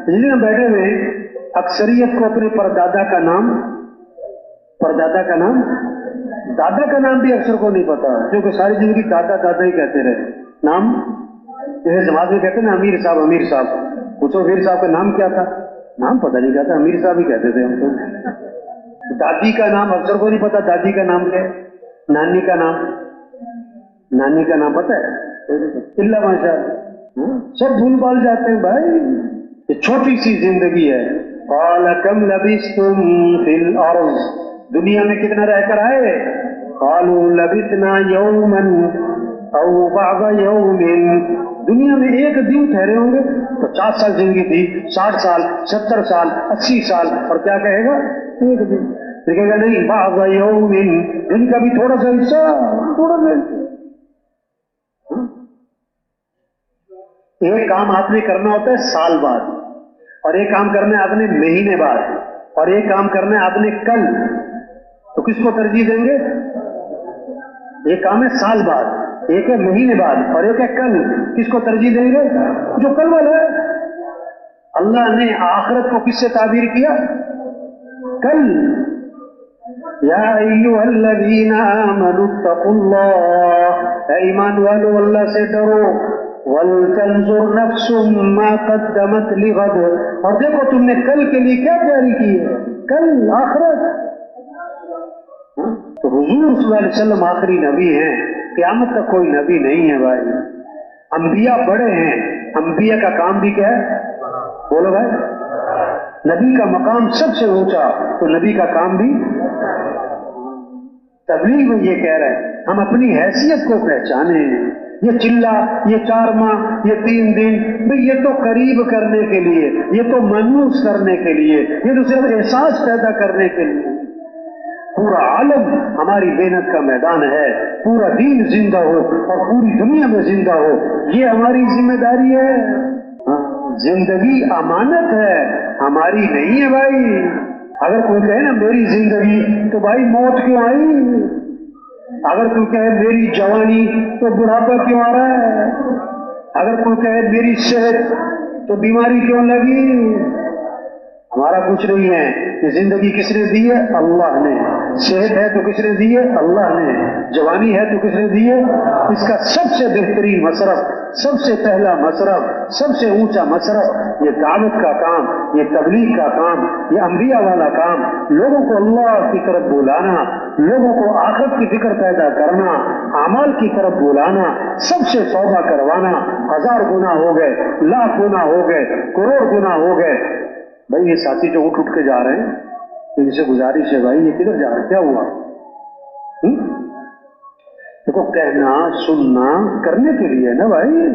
جس دن ہم بیٹھے ہوئے اکثریت کو اپنے پردادا کا نام, پردادا کا نام, دادا کا نام بھی اکثر کو نہیں پتا, کیونکہ ساری زندگی دادا دادا ہی کہتے رہے. نام جیسے سماج میں کہتے ہیں نا امیر صاحب, امیر صاحب, پوچھو امیر صاحب کا نام کیا تھا, نام پتہ نہیں کیا تھا, امیر صاحب ہی کہتے تھے ہم تو. دادی کا نام اکثر کو نہیں پتا, دادی کا نام کیا ہے, نانی کا نام, نانی کا نام پتہ ہے, اللہ ماشاء اللہ. سب بھول بھال جاتے ہیں بھائی. یہ چھوٹی سی زندگی ہے. قال کم لبثتم فی الارض، دنیا میں کتنا رہ کر آئے؟ قالوا لبثنا یوما او بعض یوم، دنیا میں ایک دن ٹھہرے ہوں گے. 50 سال زندگی تھی، 60 سال، 70 سال، 80 سال، اور کیا کہے گا؟ ایک دن. پھر کہے گا نہیں بعض یوم، دن کا بھی تھوڑا سا حصہ، تھوڑا سا حصہ. ایک کام آپ نے کرنا ہوتا ہے سال بعد، اور ایک کام کرنا ہے آپ نے مہینے بعد، اور ایک کام کرنا ہے آپ نے کل. تو کس کو ترجیح دیں گے؟ ایک کام ہے سال بعد، ایک ہے مہینے بعد، اور ایک ہے کل. کس کو ترجیح دیں گے؟ جو کل والا ہے. اللہ نے آخرت کو کس سے تعبیر کیا؟ کل. یا ایھا الذین آمنوا اتقوا اللہ، اے ایمان والو اللہ سے ڈرو. وَلْتَنْظُرْ نَفْسٌ مَا قَدَّمَتْ لِغَدٍ، اور دیکھو تم نے کل کے لیے کیا تیاری کی ہے، کل آخرت. تو حضور صلی اللہ علیہ وسلم آخری نبی ہیں، قیامت تک کوئی نبی نہیں ہے بھائی. انبیاء بڑے ہیں، انبیاء کا کام بھی کیا ہے؟ بولو بھائی. نبی کا مقام سب سے اونچا، تو نبی کا کام بھی. تبلیغ میں یہ کہہ رہے ہیں ہم اپنی حیثیت کو پہچانیں. یہ چلا، یہ 4 ماہ، یہ 3 دن، بھئی یہ تو قریب کرنے کے لیے، یہ تو مانوس کرنے کے لیے، یہ تو صرف احساس پیدا کرنے کے لیے. پورا عالم ہماری محنت کا میدان ہے. پورا دین زندہ ہو اور پوری دنیا میں زندہ ہو، یہ ہماری ذمہ داری ہے. زندگی امانت ہے، ہماری نہیں ہے بھائی. اگر کوئی کہے نا میری زندگی، تو بھائی موت کیوں آئی؟ اگر کوئی کہے میری جوانی، تو بڑھاپا کیوں آ رہا ہے؟ اگر کوئی کہے میری صحت، تو بیماری کیوں لگی؟ ہمارا کچھ نہیں ہے. یہ زندگی کس نے دی ہے؟ اللہ نے. صحت ہے تو کس نے دی ہے؟ اللہ نے. جوانی ہے تو کس نے دی ہے؟ اس کا سب سے بہترین مصرف، سب سے پہلا مصرف، سب سے اونچا مصرف یہ دعوت کا کام، یہ تبلیغ کا کام، یہ انبیاء والا کام. لوگوں کو اللہ کی طرف بلانا، لوگوں کو آخرت کی فکر پیدا کرنا، اعمال کی طرف بلانا، سب سے توبہ کروانا. 1000 گناہ ہو گئے، لاکھ گناہ ہو گئے، کروڑ گناہ ہو گئے. بھائی یہ ساتھی جو اٹھ کے جا رہے ہیں، ان سے گزارش ہے بھائی یہ کدھر جا رہے ہیں؟ کیا ہوا؟ دیکھو کہنا سننا کرنے کے لیے نا بھائی.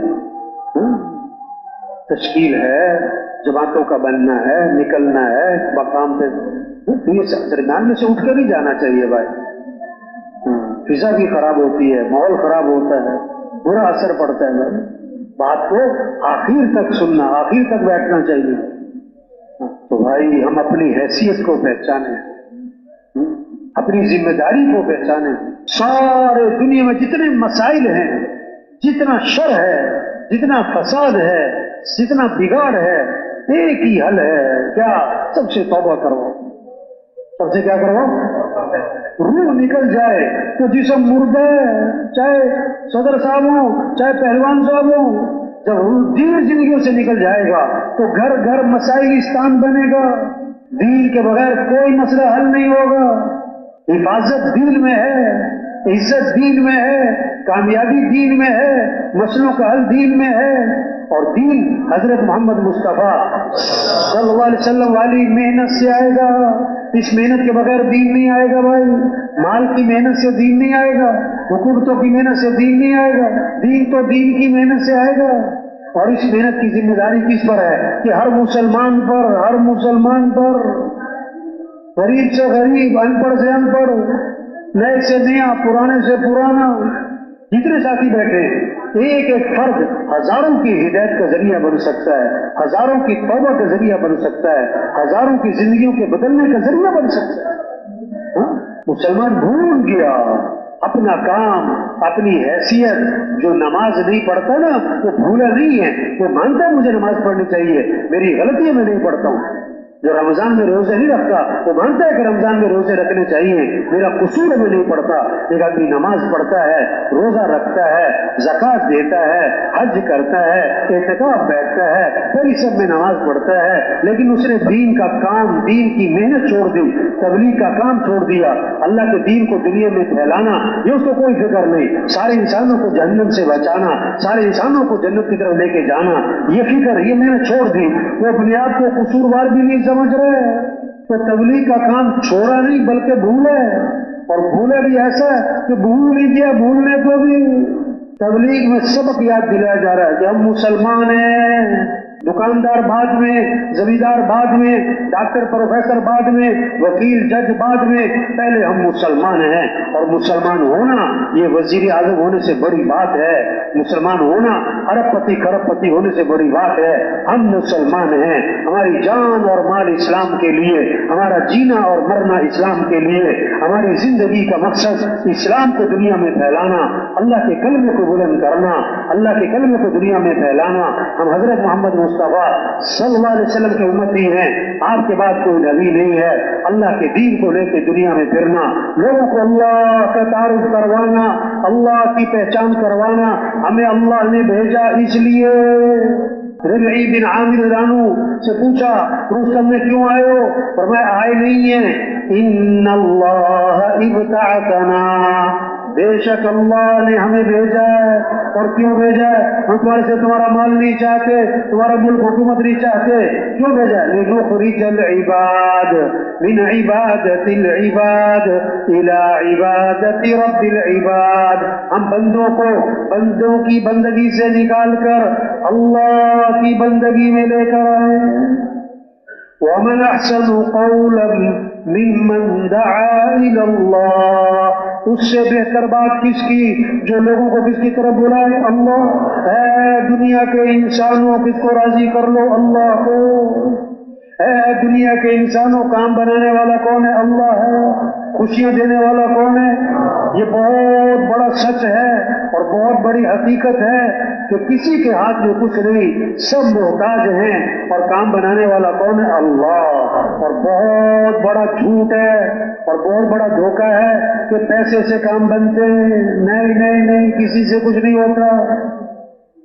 تشکیل ہے، جماعتوں کا بننا ہے، نکلنا ہے مقام پہ. تو یہ درمیان میں سے اٹھ کے نہیں جانا چاہیے بھائی. فضا بھی خراب ہوتی ہے، ماحول خراب ہوتا ہے، برا اثر پڑتا ہے بھائی. بات کو آخر تک سننا، آخر تک بیٹھنا چاہیے. تو بھائی ہم اپنی حیثیت کو پہچانیں، اپنی ذمہ داری کو پہچانیں. سارے دنیا میں جتنے مسائل ہیں، جتنا شر ہے، جتنا فساد ہے، جتنا بگاڑ ہے، ایک ہی حل ہے. کیا؟ سب سے توبہ کرو. سب سے کیا کرو؟ روح نکل جائے تو جسم مردہ ہے، چاہے صدر صاحب ہو، چاہے پہلوان صاحب ہو. جب دین زندگیوں سے نکل جائے گا تو گھر گھر مسائلستان بنے گا. دین کے بغیر کوئی مسئلہ حل نہیں ہوگا. حفاظت دین میں ہے، عزت دین میں ہے، کامیابی دین میں ہے، مسئلوں کا حل دین میں ہے. اور دین حضرت محمد مصطفیٰ صلی اللہ علیہ وسلم والی محنت سے آئے گا. اس محنت کے بغیر دین نہیں آئے گا بھائی. مال کی محنت سے دین نہیں آئے گا، حکومتوں کی محنت سے دین نہیں آئے گا. دین تو دین کی محنت سے آئے گا. اور اس محنت کی ذمہ داری کس پر ہے؟ کہ ہر مسلمان پر، غریب سے غریب، ان پڑھ سے ان پڑھ، نئے سے نیا، پرانے سے پرانا، جتنے ساتھی بیٹھے ایک ایک فرد ہزاروں کی ہدایت کا ذریعہ بن سکتا ہے، ہزاروں کی توبہ کا ذریعہ بن سکتا ہے، ہزاروں کی زندگیوں کے بدلنے کا ذریعہ بن سکتا ہے. مسلمان بھول گیا اپنا کام، اپنی حیثیت. جو نماز نہیں پڑھتا نا وہ بھولا نہیں ہے، وہ مانتا ہے مجھے نماز پڑھنی چاہیے، میری غلطی ہے میں نہیں پڑھتا ہوں. جو رمضان میں روزے نہیں رکھتا وہ مانتا ہے کہ رمضان میں روزے رکھنے چاہیے، میرا قصور میں نہیں پڑتا۔ ایک آدمی نماز پڑھتا ہے، روزہ رکھتا ہے، زکوٰۃ دیتا ہے، حج کرتا ہے، اعتکاف بیٹھتا ہے، پوری سب میں نماز پڑھتا ہے، لیکن اس نے دین کا کام، دین کی محنت چھوڑ دی، تبلیغ کا کام چھوڑ دیا، اللہ کے دین کو دنیا میں پھیلانا یہ اس کو کوئی فکر نہیں، سارے انسانوں کو جہنم سے بچانا، سارے انسانوں کو جنت کی طرف لے کے جانا، یہ فکر، یہ میں نے چھوڑ دی۔ وہ اپنے آپ کو قصوروار بھی نہیں سمجھ رہے، تو تبلیغ کا کام چھوڑا نہیں بلکہ بھولے، اور بھولے بھی ایسا کہ بھول ہی گیا، بھولنے کو بھی۔ تبلیغ میں سبق یاد دلایا جا رہا ہے کہ ہم مسلمان ہیں، دکاندار بعد میں، زمیندار بعد میں، ڈاکٹر پروفیسر بعد میں، وکیل جج بعد میں، پہلے ہم مسلمان ہیں، اور مسلمان ہونا یہ وزیر اعظم ہونے سے بڑی بات ہے، مسلمان ہونا ارب پتی کروڑ پتی ہونے سے بڑی بات ہے۔ ہم مسلمان ہیں، ہماری جان اور مال اسلام کے لیے، ہمارا جینا اور مرنا اسلام کے لیے، ہماری زندگی کا مقصد اسلام کو دنیا میں پھیلانا، اللہ کے کلمے کو بلند کرنا، اللہ کے کلمے کو دنیا میں پھیلانا۔ ہم حضرت محمد مصطفیٰ صلی اللہ علیہ وسلم کے امتی ہیں، آپ کے بعد کوئی نبی نہیں ہے۔ اللہ کے دین کو لے کے دنیا میں پھرنا، لوگوں کو اللہ کا تعارف کروانا، اللہ کی پہچان کروانا، ہمیں اللہ نے بھیجا اس لیے۔ ربعی بن عامر رانو سے پوچھا رستم میں کیوں آئے ہو؟ فرمایا آئے نہیں ہیں، ان اللہ ابتعثنا، بے شک اللہ نے ہمیں بھیجا ہے۔ اور کیوں بھیجا ہے؟ ہم تمہارے سے تمہارا مال نہیں چاہتے، تمہارا ملک حکومت نہیں چاہتے، کیوں بھیجا ہے؟ لنخرج العباد من عبادت العباد الى عبادت رب العباد، ہم بندوں کی بندگی سے نکال کر اللہ کی بندگی میں لے کر آئے۔ وَمَنْ أَحْسَنُ قَوْلًا مِّمَّنْ دَعَا إِلَى اللَّهِ، اس سے بہتر بات کس کی جو لوگوں کو کس کی طرف بلائے؟ اللہ۔ اے دنیا کے انسانوں کس کو راضی کر لو؟ اللہ کو۔ اے دنیا کے انسانوں کام بنانے والا کون ہے؟ اللہ ہے۔ خوشیاں دینے والا کون ہے؟ یہ بہت بڑا سچ ہے اور بہت بڑی حقیقت ہے کہ کسی کے ہاتھ میں کچھ نہیں، سب محتاج ہیں، اور کام بنانے والا کون ہے؟ اللہ۔ اور بہت بڑا جھوٹ ہے اور بہت بڑا دھوکہ ہے کہ پیسے سے کام بنتے ہیں، نہیں، کسی سے کچھ نہیں ہوتا۔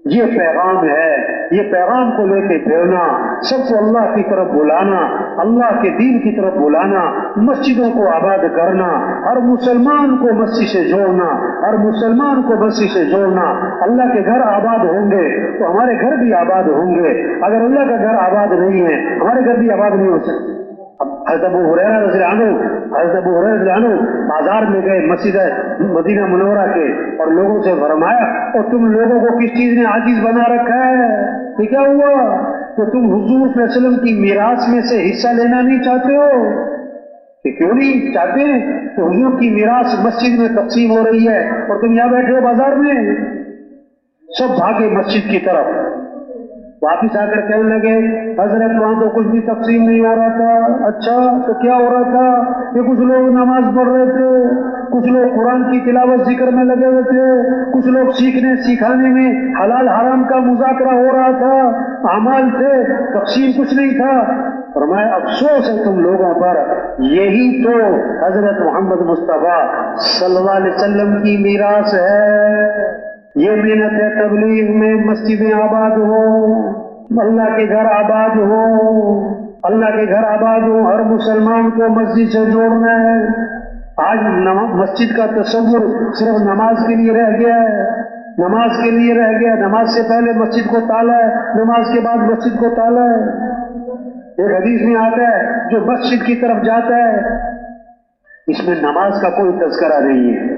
یہ پیغام ہے، یہ پیغام کو لے کے پھرنا، سب کو اللہ کی طرف بلانا، اللہ کے دین کی طرف بلانا، مسجدوں کو آباد کرنا، ہر مسلمان کو مسجد سے جوڑنا، ہر مسلمان کو مسجد سے جوڑنا۔ اللہ کے گھر آباد ہوں گے تو ہمارے گھر بھی آباد ہوں گے، اگر اللہ کا گھر آباد نہیں ہے ہمارے گھر بھی آباد نہیں ہو سکتے۔ اب حضرت ابو ہریرہ رضی اللہ عنہ بازار میں گئے مسجد مدینہ منورہ کے، اور لوگوں سے فرمایا اور تم لوگوں کو کس چیز نے عاجز بنا رکھا ہے؟ یہ کیا ہوا کہ تم حضور صلی اللہ علیہ وسلم کی میراث میں سے حصہ لینا نہیں چاہتے ہو؟ کہ کیوں نہیں چاہتے؟ کہ حضور کی میراث مسجد میں تقسیم ہو رہی ہے اور تم یہاں بیٹھے ہو بازار میں۔ سب بھاگے مسجد کی طرف، واپس آ کر کہنے لگے حضرت وہاں تو کچھ بھی تقسیم نہیں ہو رہا تھا۔ اچھا تو کیا ہو رہا تھا؟ کہ کچھ لوگ نماز پڑھ رہے تھے، کچھ لوگ قرآن کی تلاوت ذکر میں لگے ہوئے تھے، کچھ لوگ سیکھنے سکھانے میں حلال حرام کا مذاکرہ ہو رہا تھا، اعمال تھے، تقسیم کچھ نہیں تھا۔ فرمایا افسوس ہے تم لوگوں پر، یہی تو حضرت محمد مصطفیٰ صلی اللہ علیہ وسلم کی میراث ہے۔ یہ محنت ہے تبلیغ میں، مسجدیں آباد ہوں، اللہ کے گھر آباد ہوں، اللہ کے گھر آباد ہوں، ہر مسلمان کو مسجد سے جوڑنا ہے۔ آج مسجد کا تصور صرف نماز کے لیے رہ گیا ہے، نماز کے لیے رہ گیا، نماز سے پہلے مسجد کو تالا ہے، نماز کے بعد مسجد کو تالا ہے۔ ایک حدیث میں آتا ہے جو مسجد کی طرف جاتا ہے اس میں نماز کا کوئی تذکرہ نہیں ہے،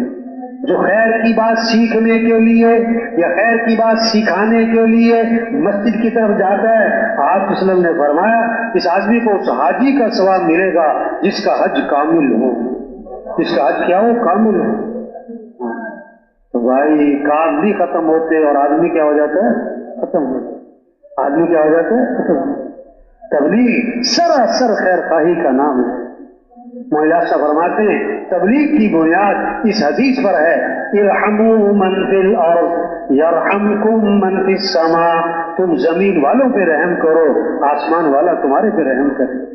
جو خیر کی بات سیکھنے کے لیے یا خیر کی بات سکھانے کے لیے مسجد کی طرف جاتا ہے، آپ صلی اللہ علیہ وسلم نے فرمایا اس آدمی کو اس حاجی کا ثواب ملے گا جس کا حج کامل ہو، جس کا حج کیا ہو؟ کامل ہو۔ تو بھائی کام نہیں ختم ہوتے اور آدمی کیا ہو جاتا ہے؟ ختم ہو جاتا ہے۔ آدمی کیا ہو جاتا ہے؟ ختم ہو جاتا ہے۔ تبلیغ سراسر خیر خواہی کا نام ہے۔ مولانا صاحب فرماتے ہیں تبلیغ کی بنیاد اس حدیث پر ہے ارحموا من فی الارض یرحمکم من فی السماء، تم زمین والوں پہ رحم کرو، آسمان والا تمہارے پہ رحم کرے۔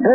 2